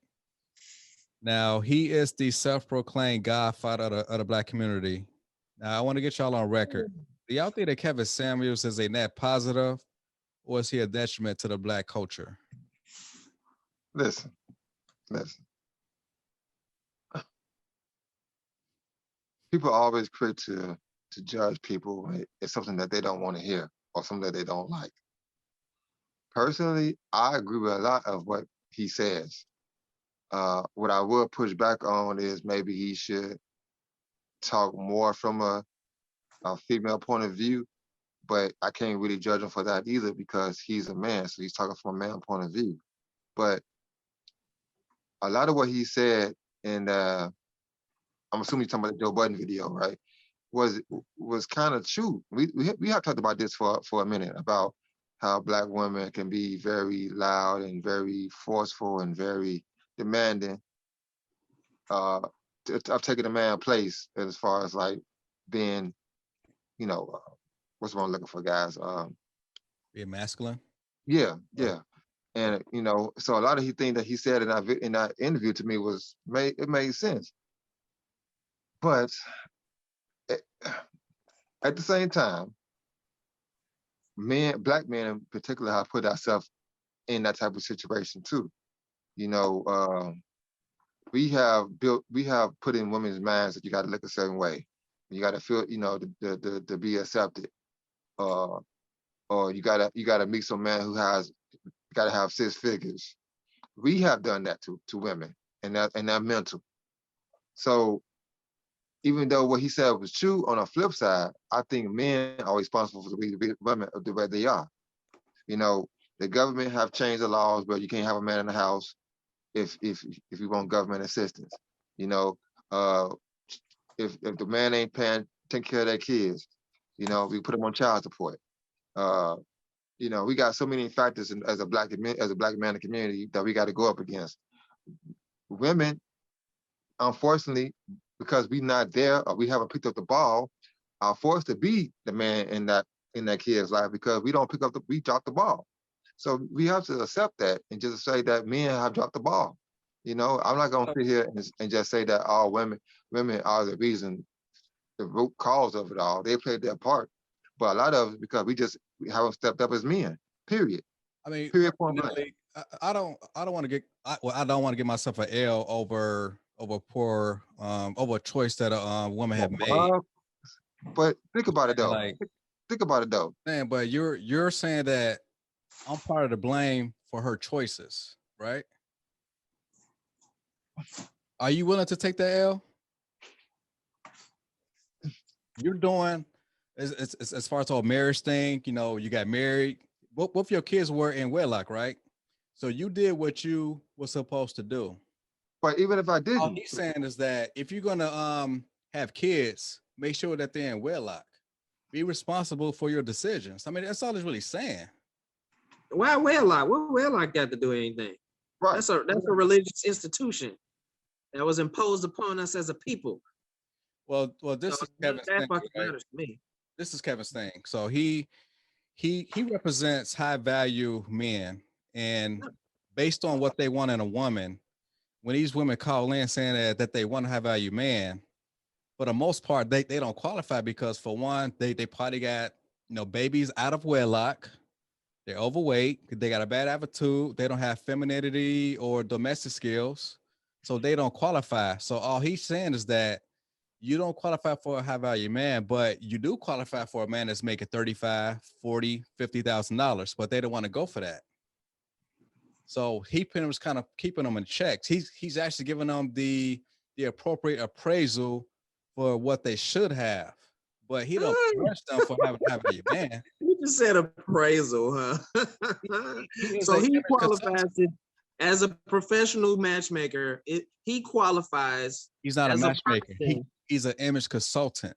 Now he is the self-proclaimed godfather of the black community. Now I want to get y'all on record. Do y'all think that Kevin Samuels is a net positive, or is he a detriment to the black culture? Listen. People are always quick to judge people when it's something that they don't want to hear or something that they don't like. Personally, I agree with a lot of what he says. What I would push back on is maybe he should talk more from a female point of view, but I can't really judge him for that either because he's a man, so he's talking from a man point of view. But a lot of what he said, and I'm assuming you're talking about the Joe Budden video, right? Was kind of true. We have talked about this for a minute about how black women can be very loud and very forceful and very demanding of taking a man's place as far as like being, what's the word I'm looking for, guys? Being masculine. Yeah. And so a lot of the things that he said in that interview to me made sense. But at the same time, black men in particular, have put ourselves in that type of situation too. You know, we have put in women's minds that you got to look a certain way. You got to feel, you know, to be accepted. Or you gotta meet some man who gotta have 6 figures. We have done that to women, and that mental. So even though what he said was true, on the flip side, I think men are responsible for the women of the way they are. You know, the government have changed the laws, but you can't have a man in the house if you want government assistance. You know, if the man ain't taking care of their kids, you know, we put them on child support. You know, we got so many factors as a black man in the community that we got to go up against. Women, unfortunately, because we not there or we haven't picked up the ball, are forced to be the man in that kid's life because we drop the ball. So we have to accept that and just say that men have dropped the ball. You know, I'm not gonna sit here and just say that all women are the reason, the root cause of it all. They played their part, but a lot of it because we haven't stepped up as men. Period. I mean, period. Point blank. I don't want to get myself an L over a choice that a woman had made. But think about it though. Think about it though. Man, but you're saying that I'm part of the blame for her choices, right? Are you willing to take that L? You're doing as far as the whole marriage thing, you know, you got married. Both your kids were in wedlock, right? So you did what you were supposed to do. But even if I didn't, all he's saying is that if you're gonna have kids, make sure that they're in wedlock. Be responsible for your decisions. I mean, that's all he's really saying. Why wedlock? What wedlock got to do anything? Right. That's a religious institution that was imposed upon us as a people. Well, this is Kevin's thing, right? This is Kevin's thing. So he represents high value men, and based on what they want in a woman, when these women call in saying that they want a high value man, for the most part, they don't qualify because for one, they probably got, you know, babies out of wedlock, they're overweight, they got a bad attitude, they don't have femininity or domestic skills, so they don't qualify. So all he's saying is that you don't qualify for a high value man, but you do qualify for a man that's making $35,000, $40,000, $50,000, but they don't want to go for that. So he was kind of keeping them in checks. He's actually giving them the appropriate appraisal for what they should have, but he don't punish them for having a high value man. You just said appraisal, huh? So he qualifies as a professional matchmaker. He qualifies. He's not a matchmaker. He's an image consultant.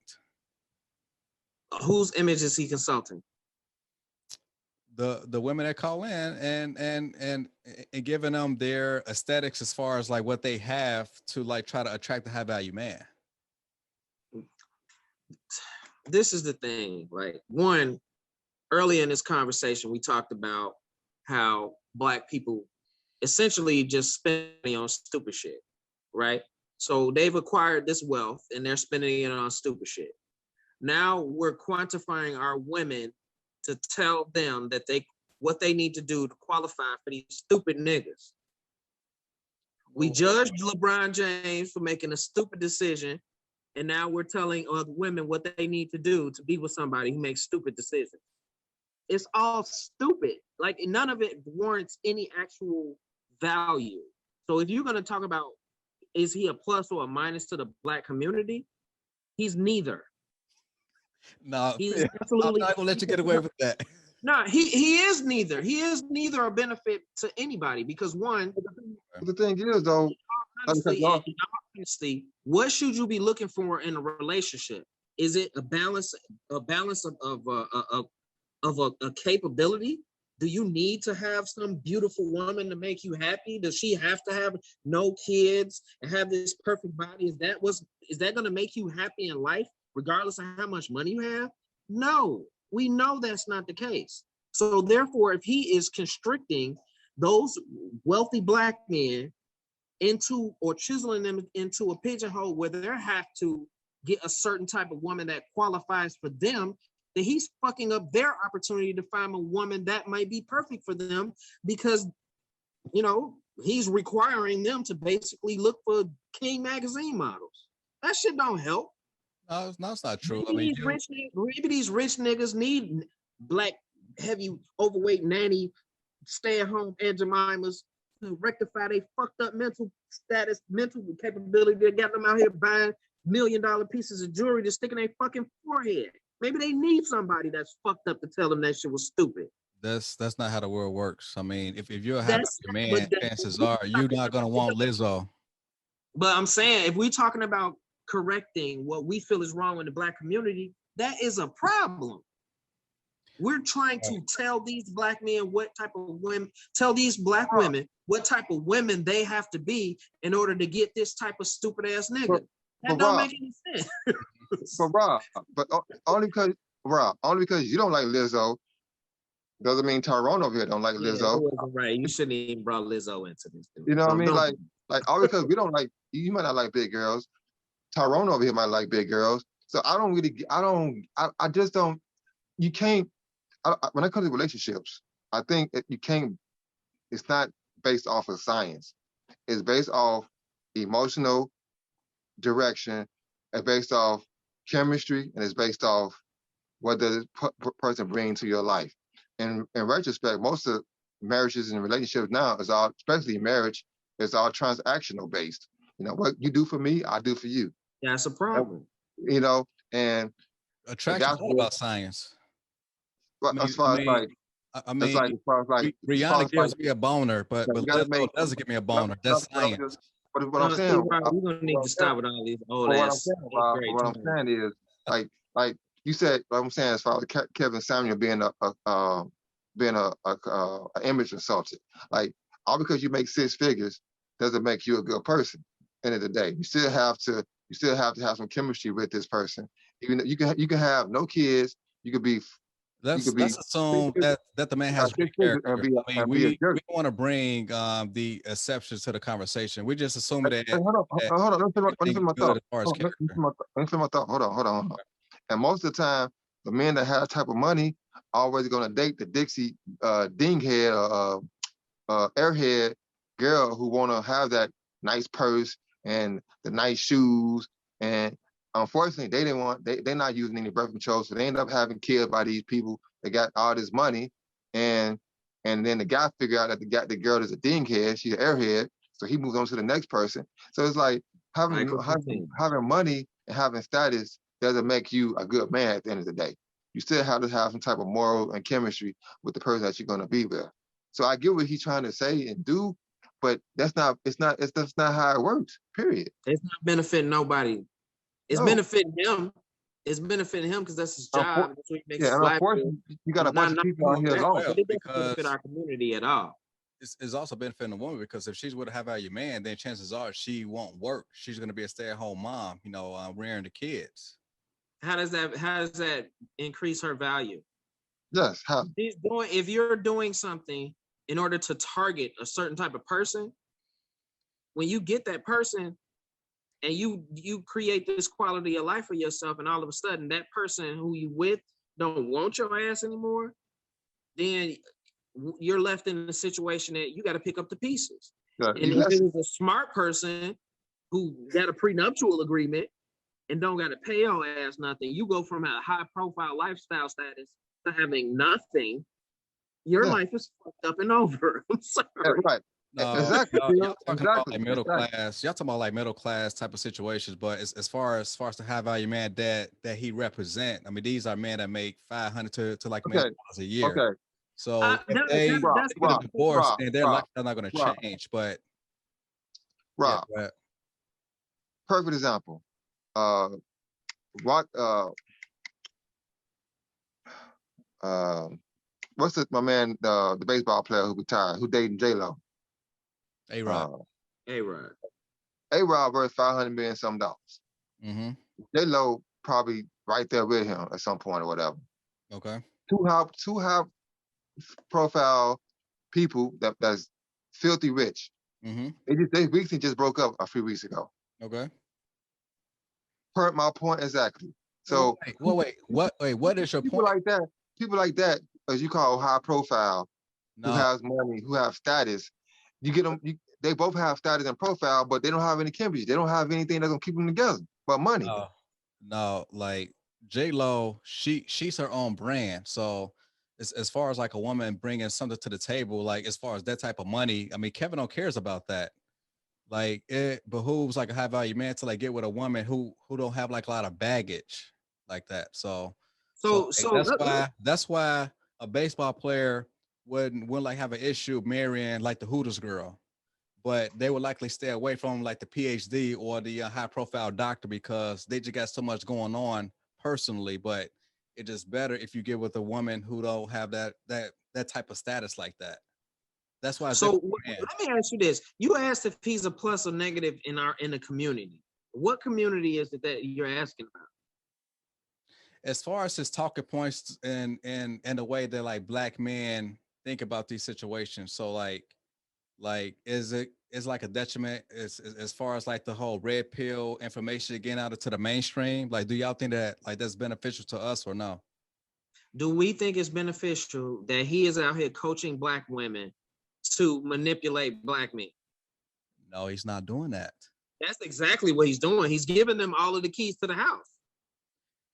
Whose image is he consulting? The women that call in and giving them their aesthetics as far as like what they have to like try to attract a high value man. This is the thing, right? One, early in this conversation, we talked about how Black people essentially just spending on stupid shit, right? So they've acquired this wealth and they're spending it on stupid shit. Now we're quantifying our women to tell them that what they need to do to qualify for these stupid niggas. We judged LeBron James for making a stupid decision, and now we're telling other women what they need to do to be with somebody who makes stupid decisions. It's all stupid. Like, none of it warrants any actual value. So if you're going to talk about, is he a plus or a minus to the Black community? He's neither. No, I'm not gonna let you get away with that. No, he is neither. He is neither a benefit to anybody because one. The thing is, though, honestly, what should you be looking for in a relationship? Is it a balance of a capability? Do you need to have some beautiful woman to make you happy? Does she have to have no kids and have this perfect body? Is that going to make you happy in life, regardless of how much money you have? No, we know that's not the case. So therefore, if he is constricting those wealthy Black men into, or chiseling them into a pigeonhole where they have to get a certain type of woman that qualifies for them, then he's fucking up their opportunity to find a woman that might be perfect for them because, you know, he's requiring them to basically look for King magazine models. That shit don't help. No, it's not true. Maybe these rich niggas need black, heavy, overweight nanny, stay-at-home Aunt Jemimas to rectify their fucked up mental status, mental capability that got them out here buying $1 million pieces of jewelry to stick in their fucking forehead. Maybe they need somebody that's fucked up to tell them that shit was stupid. That's not how the world works. I mean, if you're a happy man, chances are you're not gonna want Lizzo. But I'm saying, if we're talking about correcting what we feel is wrong in the black community, that is a problem. We're trying to tell these black men what type of women, tell these black women what type of women they have to be in order to get this type of stupid ass nigga. That don't make any sense. But Rob, only because you don't like Lizzo doesn't mean Tyrone over here don't like Lizzo. Right, you shouldn't even brought Lizzo into this. You know what I mean? Like all because we don't like, you might not like big girls. Tyrone over here might like big girls. So I just don't, you can't, when it comes to relationships, I think you can't, it's not based off of science. It's based off emotional direction, it's based off chemistry, and it's based off what does person bring to your life. And in retrospect, most of marriages and relationships now is all, especially marriage, is all transactional based. You know, what you do for me, I do for you. That's a problem. You know, and attraction is all about science. But as far as like Rihanna gives me a boner, but Lizzo doesn't give me a boner. That's science. What I'm saying, we're gonna need to stop with all these old ass. What I'm saying is, like you said, what I'm saying as far as Kevin Samuel being a image consultant, like all because you make 6 figures doesn't make you a good person. End of the day, you still have to have some chemistry with this person. Even you can have no kids. You could be. Let's assume that the man has great character. We want to bring the exceptions to the conversation. We just assume that. Hold on. Let me finish my thought. Hold on. And most of the time, the men that have that type of money always going to date the Dixie dinghead or airhead girl who want to have that nice purse and the nice shoes. And unfortunately, they're not using any birth control, so they end up having kids by these people that got all this money. And then the guy figure out that the girl is a dinghead, she's an airhead, so he moves on to the next person. So it's like having money and having status doesn't make you a good man at the end of the day. You still have to have some type of moral and chemistry with the person that you're going to be with. So I get what he's trying to say and do, but that's not how it works, period. It's not benefiting nobody. It's benefiting him. It's benefiting him because that's his job. That's what he makes his life. You got a bunch of people out here alone. It doesn't benefit our community at all. It's also benefiting the woman because if she's with a high value man, then chances are she won't work. She's going to be a stay-at-home mom, rearing the kids. How does that increase her value? Yes. How? If you're doing something in order to target a certain type of person, when you get that person and you create this quality of life for yourself, and all of a sudden that person who you with don't want your ass anymore, then you're left in a situation that you got to pick up the pieces. And if it was a smart person who got a prenuptial agreement and don't got to pay your ass nothing, you go from a high profile lifestyle status to having nothing. Your life is fucked up and over. I'm sorry. Right. No, exactly. Y'all talking about like middle class. Y'all talking about like middle class type of situations, but as far as the high value man that he represent, I mean, these are men that make $500 to like $1 million a year. Okay. So if they get a divorce, then their life is not going to change. But Rob, perfect example. What's my man, the baseball player who retired, who dating J-Lo? A-Rod. A-Rod worth $500 million some dollars. Mm-hmm. J-Lo probably right there with him at some point or whatever. Okay. Two high profile people that's filthy rich. Mm-hmm. They recently just broke up a few weeks ago. Okay. my point exactly. So wait, what is your people point? People like that, as you call high profile, who No, has money, who have status, you get them. They both have status and profile, but they don't have any chemistry. They don't have anything that's gonna keep them together but money. no, like J-Lo, she's her own brand. So as far as like a woman bringing something to the table, like as far as that type of money, I mean, Kevin don't cares about that. Like it behooves like a high value man to like get with a woman who don't have like a lot of baggage like that. So like, that's why a baseball player wouldn't like have an issue marrying like the Hooters girl, but they would likely stay away from like the PhD or the high profile doctor because they just got so much going on personally. But it's just better if you get with a woman who don't have that type of status like that. That's why. So let me ask you this: you asked if he's a plus or negative in the community. What community is it that you're asking about? As far as his talking points and the way that like black men think about these situations, so like is like a detriment as far as like the whole red pill information getting out into the mainstream? Like, do y'all think that like that's beneficial to us or no? Do we think it's beneficial that he is out here coaching black women to manipulate black men? No, he's not doing that. That's exactly what he's doing. He's giving them all of the keys to the house.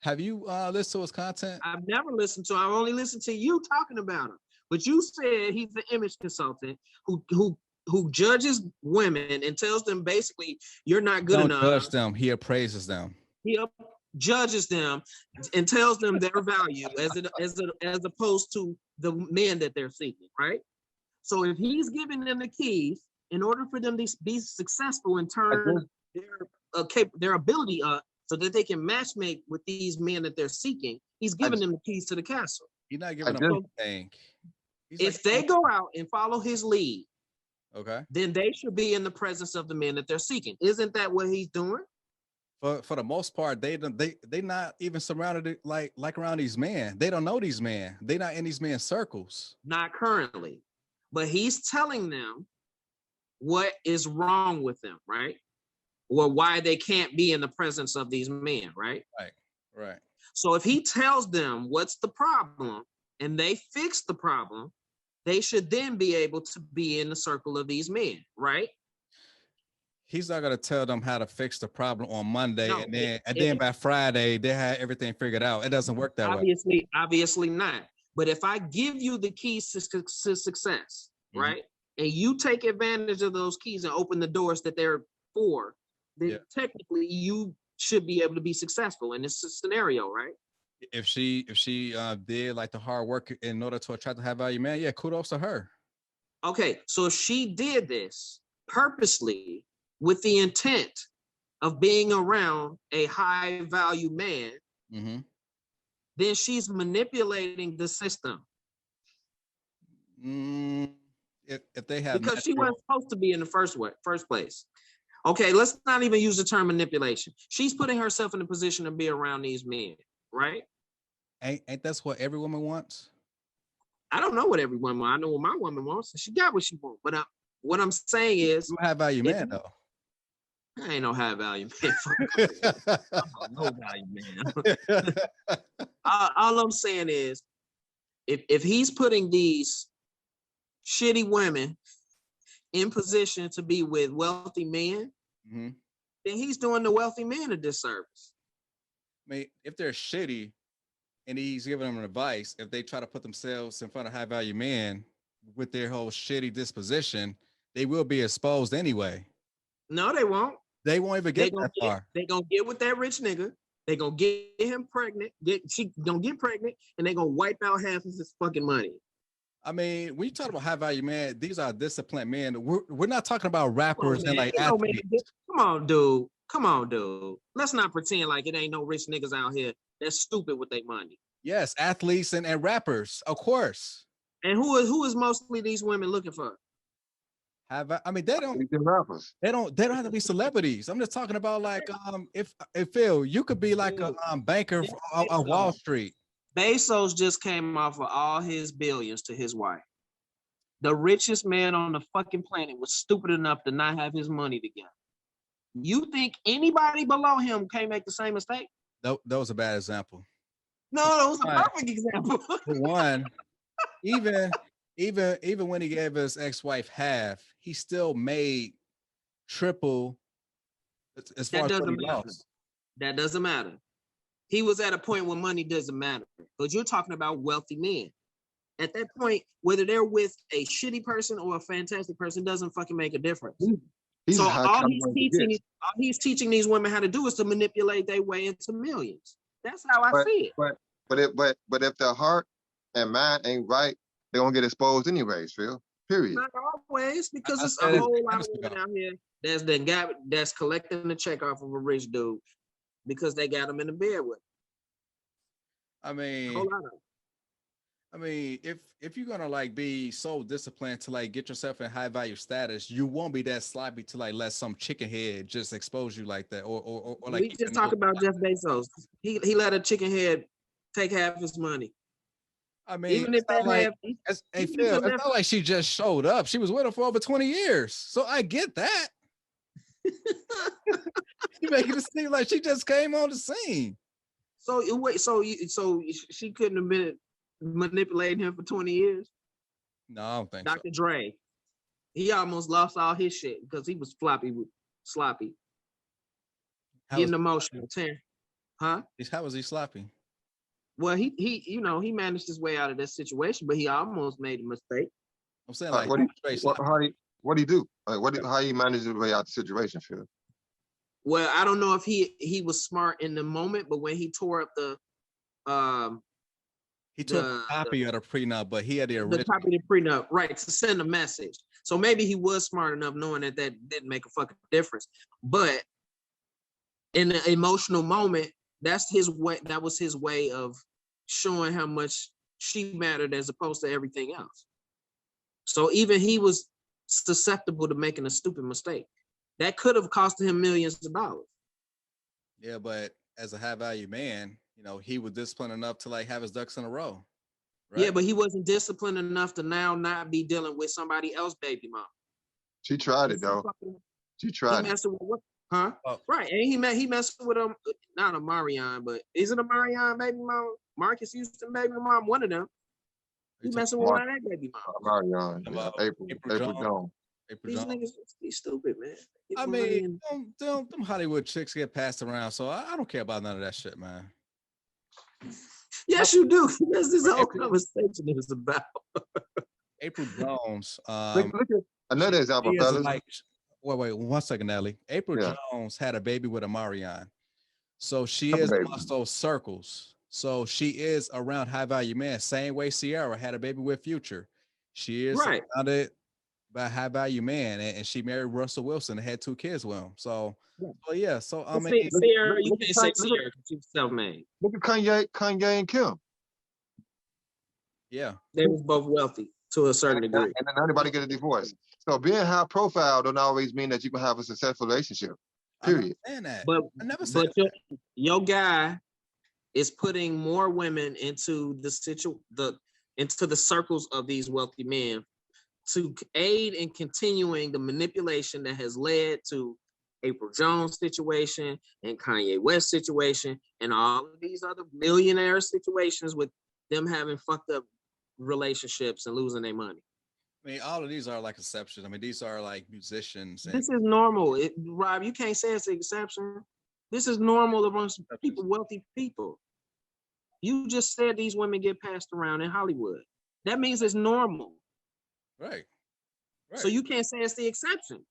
Have you listened to his content? I've never listened to him. I've only listened to you talking about him. But you said he's an image consultant who judges women and tells them basically you're not good enough. Don't judge them. He appraises them. He judges them and tells them their value as opposed to the men that they're seeking, right? So if he's giving them the keys in order for them to be successful and turn their ability up so that they can matchmake with these men that they're seeking, he's giving them the keys to the castle. He's not giving them anything. If they go out and follow his lead, okay, then they should be in the presence of the men that they're seeking. Isn't that what he's doing? For the most part, they not even surrounded like around these men. They don't know these men. They not in these men's circles. Not currently, but he's telling them what is wrong with them, right? Or why they can't be in the presence of these men, right? Right. So if he tells them what's the problem and they fix the problem, they should then be able to be in the circle of these men, right? He's not gonna tell them how to fix the problem on Monday, and then by Friday they had everything figured out. It doesn't work that way. Obviously not. But if I give you the keys to success, right, and you take advantage of those keys and open the doors that they're for, then technically you should be able to be successful in this scenario, right? If she did like the hard work in order to attract a high value man, yeah, kudos to her. Okay, so if she did this purposely with the intent of being around a high value man, then she's manipulating the system. If they have, because she wasn't supposed to be in the first place. Okay, let's not even use the term manipulation. She's putting herself in a position to be around these men, right? Ain't that's what every woman wants? I don't know what every woman wants. I know what my woman wants, and she got what she wants. But what I'm saying is, you high value man though. I ain't no high value man. No value man. All I'm saying is, if he's putting these shitty women in position to be with wealthy men, then he's doing the wealthy men a disservice. I mean, if they're shitty and he's giving them advice, if they try to put themselves in front of high value men with their whole shitty disposition, they will be exposed anyway. No, they won't. They won't even get that far. They gonna get with that rich nigga. They gonna get him pregnant. She gonna get pregnant, and they gonna wipe out half of his fucking money. I mean, when you talk about high value men, these are disciplined men. We're not talking about rappers and like athletes. Come on, dude. Let's not pretend like it ain't no rich niggas out here that's stupid with their money. Yes, athletes and rappers, of course. And who is mostly these women looking for? I mean, they don't have to be celebrities. I'm just talking about like if Phil, you could be like a banker on Wall Street. Bezos just came off of all his billions to his wife. The richest man on the fucking planet was stupid enough to not have his money together. You think anybody below him can't make the same mistake? That was a bad example. No, that was a perfect example. For one, even when he gave his ex-wife half, he still made triple as far as what he lost. That doesn't matter. He was at a point where money doesn't matter. Because you're talking about wealthy men. At that point, whether they're with a shitty person or a fantastic person doesn't fucking make a difference. So all he's teaching these women how to do is to manipulate their way into millions. That's how I see it. But if their heart and mind ain't right, they're gonna get exposed anyways, Phil. Period. Not always, because it's a whole lot of women out here that's collecting the check off of a rich dude because they got him in the bed with him. I mean, if you're gonna like be so disciplined to like get yourself in high value status, you won't be that sloppy to like let some chicken head just expose you like that, or like. We just talk about Jeff Bezos. He let a chicken head take half his money. I mean, even if it's not like she just showed up. She was with him for over 20 years, so I get that. You making it seem like she just came on the scene. So she couldn't have been manipulating him for 20 years. No, I don't think Dr. Dre, he almost lost all his shit because he was sloppy, getting emotional. Huh? How was he sloppy? Well, he managed his way out of that situation, but he almost made a mistake. I'm saying like what do you do? Like, how you manage his way out of the situation, Phil? Well, I don't know if he was smart in the moment, but when he tore up the he took a copy of the prenup, but he had the original. The copy of the prenup, right, to send a message. So maybe he was smart enough knowing that didn't make a fucking difference. But in the emotional moment, that's his way. That was his way of showing how much she mattered as opposed to everything else. So even he was susceptible to making a stupid mistake. That could have cost him millions of dollars. Yeah, but as a high value man, he was disciplined enough to like have his ducks in a row. Right? Yeah, but he wasn't disciplined enough to now not be dealing with somebody else's baby mom. She tried it though. She tried it. Huh? Oh. Right. And he messed with not a Marion, but is it a Marion baby mom? Marcus Houston baby mom, one of them. He messing with one of that baby mom. Marion. Yeah. April Jones. These niggas be stupid, man. I mean, them Hollywood chicks get passed around, so I don't care about none of that shit, man. Yes, you do. That's this whole conversation is about. April Jones. Look at another example, fellas. Like, wait, 1 second, Natalie. April Jones had a baby with a Marion. So she is amongst those circles. So she is around high value men. Same way Sierra had a baby with Future. She is surrounded by high value man, and she married Russell Wilson and had 2 kids with him. So yeah. So I mean, Sierra, you can't say Sierra because she's self-made. Look at Kanye and Kim. Yeah, they was both wealthy to a certain degree, and then everybody get a divorce. So being high profile don't always mean that you can have a successful relationship. Period. But I never said that. Your guy is putting more women into the circles of these wealthy men to aid in continuing the manipulation that has led to April Jones situation and Kanye West situation and all of these other millionaire situations with them having fucked up relationships and losing their money. I mean, all of these are like exceptions. I mean, these are like musicians. This is normal. Rob, you can't say it's an exception. This is normal amongst people, wealthy people. You just said these women get passed around in Hollywood. That means it's normal. Right. So you can't say it's the exception.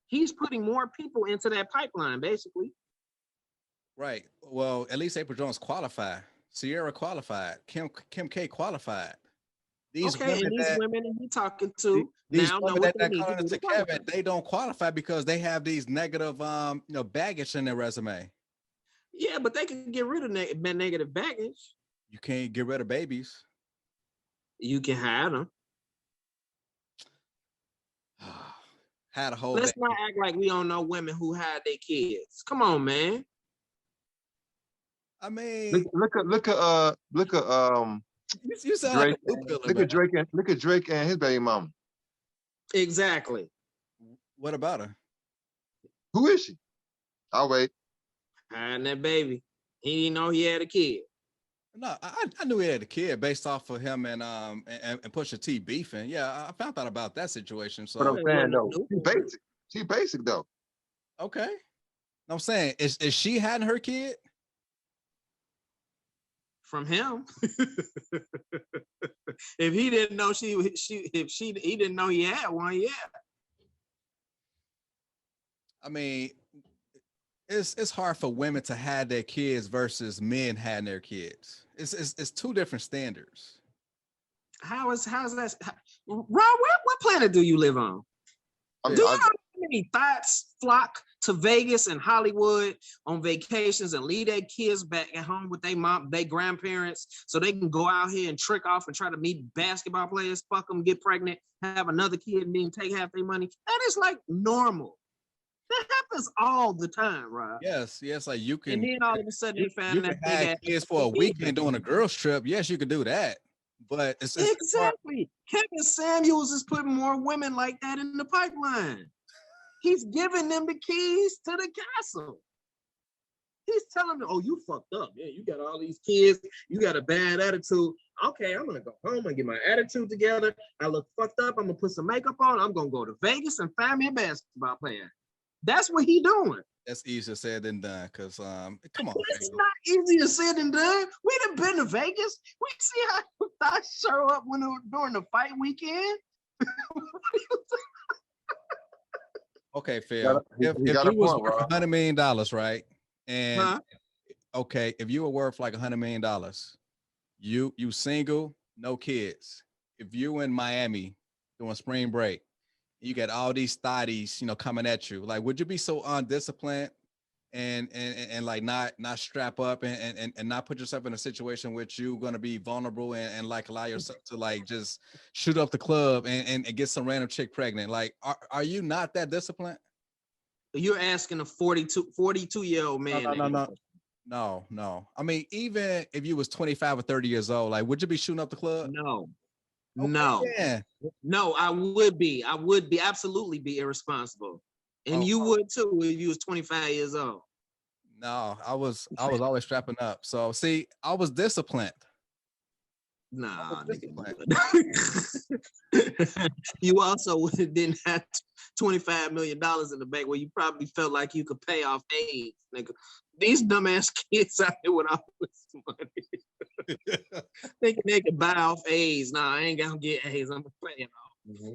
He's putting more people into that pipeline, basically. Right. Well, at least April Jones qualified. Sierra qualified. Kim K qualified. These women that he talking to these now women know what that they need calling to do. Kevin, they don't qualify because they have these negative baggage in their resume. Yeah, but they can get rid of negative baggage. You can't get rid of babies. You can hide them. Had a whole. Let's not act like we don't know women who hide their kids. Come on, man. I mean, look at you sound Drake. Like look at Drake and his baby mama. Exactly. What about her? Who is she? I'll wait. And that baby, he didn't know he had a kid. No, I knew he had a kid based off of him and Pusha T beefing. Yeah, I found out about that situation. But I'm So saying though, she's basic. She basic though. okay. I'm saying is she having her kid? From him. If he didn't know he didn't know he had one, yeah. I mean, it's hard for women to have their kids versus men having their kids. It's two different standards. How's that? Rob, what planet do you live on? I mean, Do you know how many thoughts flock to Vegas and Hollywood on vacations and leave their kids back at home with their mom, their grandparents, so they can go out here and trick off and try to meet basketball players, fuck them, get pregnant, have another kid, and then take half their money? That is like normal. That happens all the time, right? Yes, like you can. And then all of a sudden they found you that can big have ass kids for a weekend doing a girls trip. Yes, you could do that, but it's exactly. Kevin Samuels is putting more women like that in the pipeline. He's giving them the keys to the castle. He's telling them, "Oh, you fucked up. Yeah, you got all these kids. You got a bad attitude. Okay, I'm gonna go home and get my attitude together. I look fucked up. I'm gonna put some makeup on. I'm gonna go to Vegas and find me a basketball player." That's what he doing. That's easier said than done. Cause come on, it's not easier said than done. We done been to Vegas. We see how I show up during the fight weekend. Okay, Phil. If you was worth $100 million, right? And okay, if you were worth like $100 million, you single, no kids. If you in Miami doing spring break, you get all these thotties, coming at you. Like, would you be so undisciplined and like not strap up and not put yourself in a situation which you're gonna be vulnerable and like allow yourself to like just shoot up the club and get some random chick pregnant? Like, are you not that disciplined? You're asking a 42-year-old man. No. I mean, even if you was 25 or 30 years old, like, would you be shooting up the club? No. Okay, no. Yeah. No, I would be absolutely be irresponsible. And you would too if you was 25 years old. No, I was always strapping up. So see, I was disciplined. Nah, you also didn't have $25 million in the bank where you probably felt like you could pay off AIDS, nigga. These dumbass kids out here with all this money thinking they could buy off AIDS. Nah, I ain't gonna get AIDS. I'm gonna pay it off. Mm-hmm.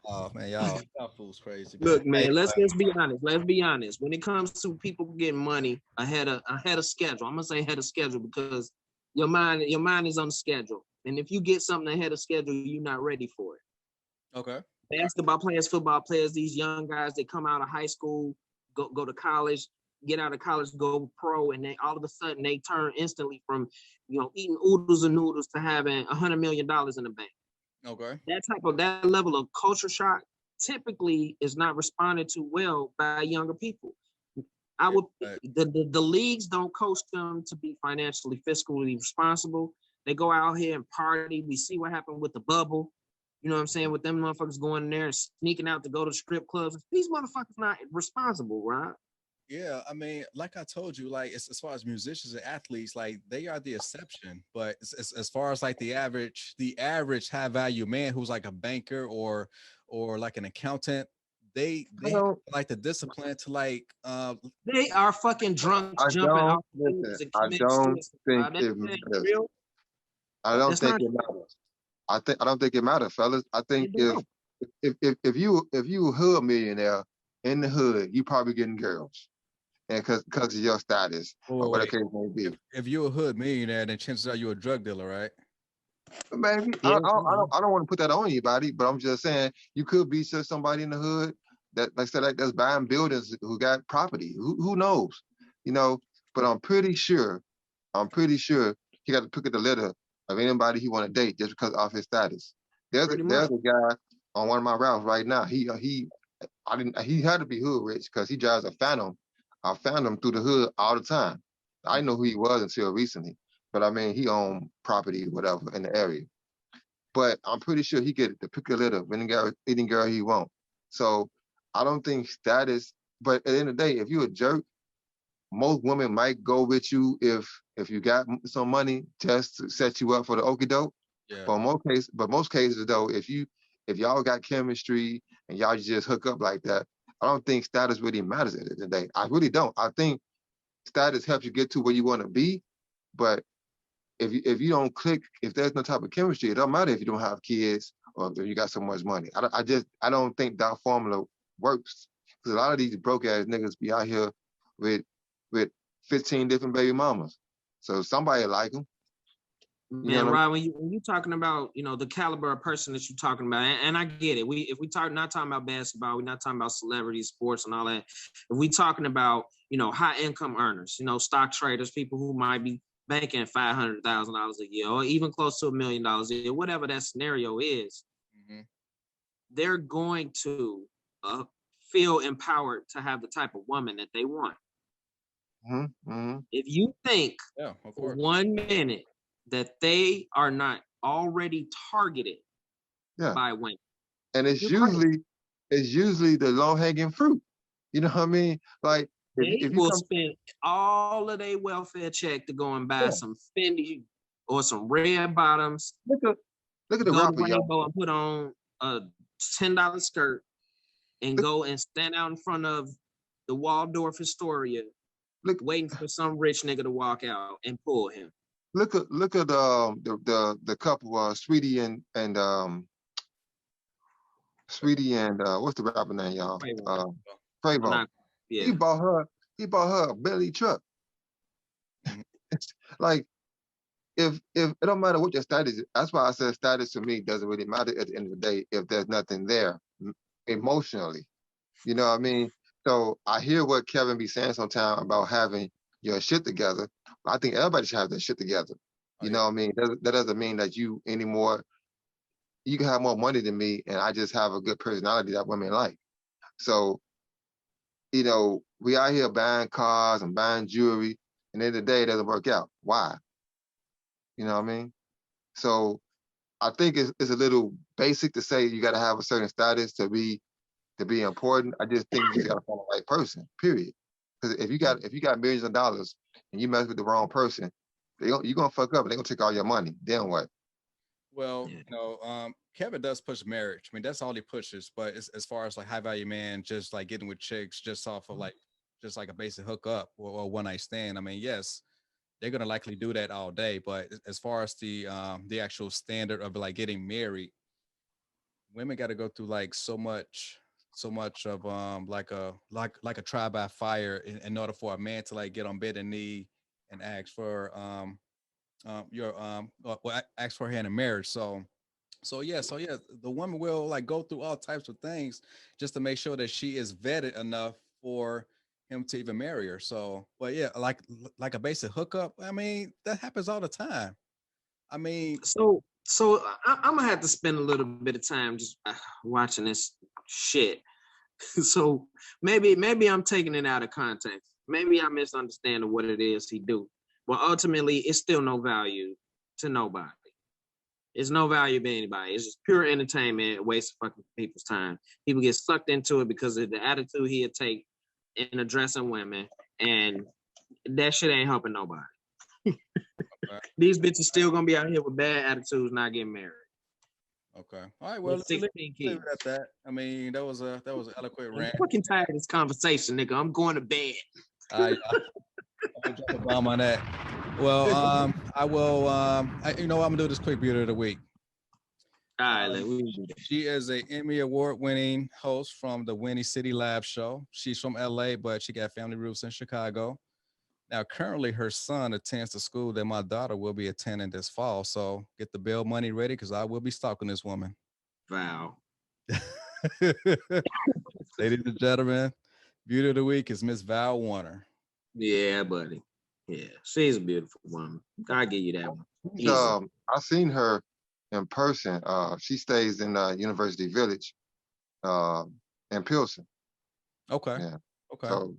Oh, man, y'all fools crazy. Man. Look, man, let's be honest. Let's be honest. When it comes to people getting money ahead of schedule, I'm gonna say ahead of schedule because your mind is on the schedule. And if you get something ahead of schedule, you're not ready for it. Okay. Basketball players, football players, these young guys, they come out of high school, go to college, get out of college, go pro, and they all of a sudden they turn instantly from eating oodles and noodles to having $100 million in the bank. Okay. That level of culture shock typically is not responded to well by younger people. The leagues don't coach them to be financially, fiscally responsible. They go out here and party. We see what happened with the bubble. You know what I'm saying? With them motherfuckers going in there and sneaking out to go to strip clubs. These motherfuckers not responsible, right? Yeah, I mean, like I told you, like as far as musicians and athletes, like they are the exception. But as far as like the average high value man who's like a banker or like an accountant, they have like the discipline to like they are fucking drunk jumping off. I don't think it matters. I don't think it matters. I don't think it matters, fellas. I think if you a hood millionaire in the hood, you probably getting girls. And because of your status or whatever the case may be. If you're a hood millionaire, then chances are you're a drug dealer, right? Maybe. Yeah, I don't want to put that on anybody, but I'm just saying you could be just somebody in the hood that, like I said, like that's buying buildings who got property. Who knows? But I'm pretty sure he got to pick up the litter of anybody he want to date just because of his status. There's a guy on one of my routes right now. He had to be hood rich because he drives a Phantom. I found him through the hood all the time. I didn't know who he was until recently, but I mean, he owned property, whatever, in the area. But I'm pretty sure he get to pick a litter of any girl he want. So I don't think status. But at the end of the day, if you're a jerk, most women might go with you if you got some money just to set you up for the okie doke. Yeah. But most cases though, if y'all got chemistry and y'all just hook up like that, I don't think status really matters at the end of the day. I really don't. I think status helps you get to where you want to be, but if you don't click, if there's no type of chemistry, it don't matter if you don't have kids or if you got so much money. I don't think that formula works, because a lot of these broke ass niggas be out here with 15 different baby mamas. So somebody like them. Man, Rod, when you talking about, the caliber of person that you're talking about, and I get it. If we not talking about basketball, we're not talking about celebrities, sports, and all that. If we talking about, high income earners, stock traders, people who might be banking $500,000 a year, or even close to $1 million a year, whatever that scenario is, they're going to feel empowered to have the type of woman that they want. If you think for 1 minute that they are not already targeted by women, and it's usually the low hanging fruit. You know what I mean? Like they will spend all of their welfare check to go and buy some Fendi or some red bottoms. Look at the rapper, y'all. And put on a $10 skirt and go and stand out in front of the Waldorf Astoria, waiting for some rich nigga to walk out and pull him. Look at the couple, Sweetie and what's the rapper name, y'all? Quavo. He bought her a Bentley truck. Like, if it don't matter what your status is, that's why I said status to me doesn't really matter at the end of the day if there's nothing there emotionally. You know what I mean? So I hear what Kevin be saying sometimes about having your shit together. I think everybody should have their shit together. You know what I mean? That doesn't mean that you can have more money than me and I just have a good personality that women like. So, we out here buying cars and buying jewelry, and at the end of the day, it doesn't work out. Why? You know what I mean? So I think it's a little basic to say you got to have a certain status to be important. I just think you just got to find the right person, period. Because if you got millions of dollars and you mess with the wrong person, you're going to fuck up and they're going to take all your money. Then what? Well, Kevin does push marriage. I mean, that's all he pushes. But as far as like high value man, just like getting with chicks just off of just like a basic hookup or one night stand. I mean, yes, they're gonna likely do that all day. But as far as the actual standard of like getting married, women got to go through like so much of like a trial by fire in order for a man to like get on bended knee and ask for ask for her hand in marriage. So yeah, the woman will like go through all types of things just to make sure that she is vetted enough for him to even marry her. So, but yeah, like a basic hookup. I mean, that happens all the time. I mean, so I'm gonna have to spend a little bit of time just watching this shit. So maybe I'm taking it out of context. Maybe I'm misunderstanding what it is he do. But ultimately, it's still no value to nobody. It's no value to anybody. It's just pure entertainment, a waste of fucking people's time. People get sucked into it because of the attitude he'll take in addressing women, and that shit ain't helping nobody. These bitches still gonna be out here with bad attitudes, not getting married. Okay. All right. Well, let's leave it at that. I mean, that was an eloquent rant. I'm fucking tired of this conversation, nigga. I'm going to bed. I drop a bomb on that. Well, I will. I'm gonna do this quick beauty of the week. All right, we do that. She is a Emmy award-winning host from the Winnie City Lab show. She's from LA, but she got family roots in Chicago. Now, currently, her son attends the school that my daughter will be attending this fall. So get the bail money ready because I will be stalking this woman. Wow. Ladies and gentlemen, beauty of the week is Miss Val Warner. Yeah, buddy. Yeah, she's a beautiful woman. I'll give you that one. I've seen her in person. She stays in University Village in Pilsen. Okay. Yeah. Okay. So,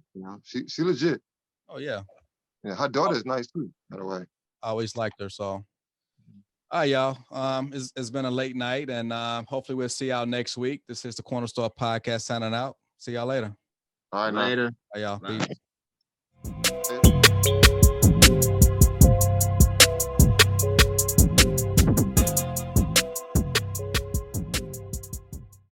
she legit. Oh, yeah. Yeah, her daughter is nice too, by the way. I always liked her, so. All right, y'all. It's been a late night, and hopefully we'll see y'all next week. This is the CornaStore podcast signing out. See y'all later. All right, now. Later. Bye, y'all. Bye. Peace.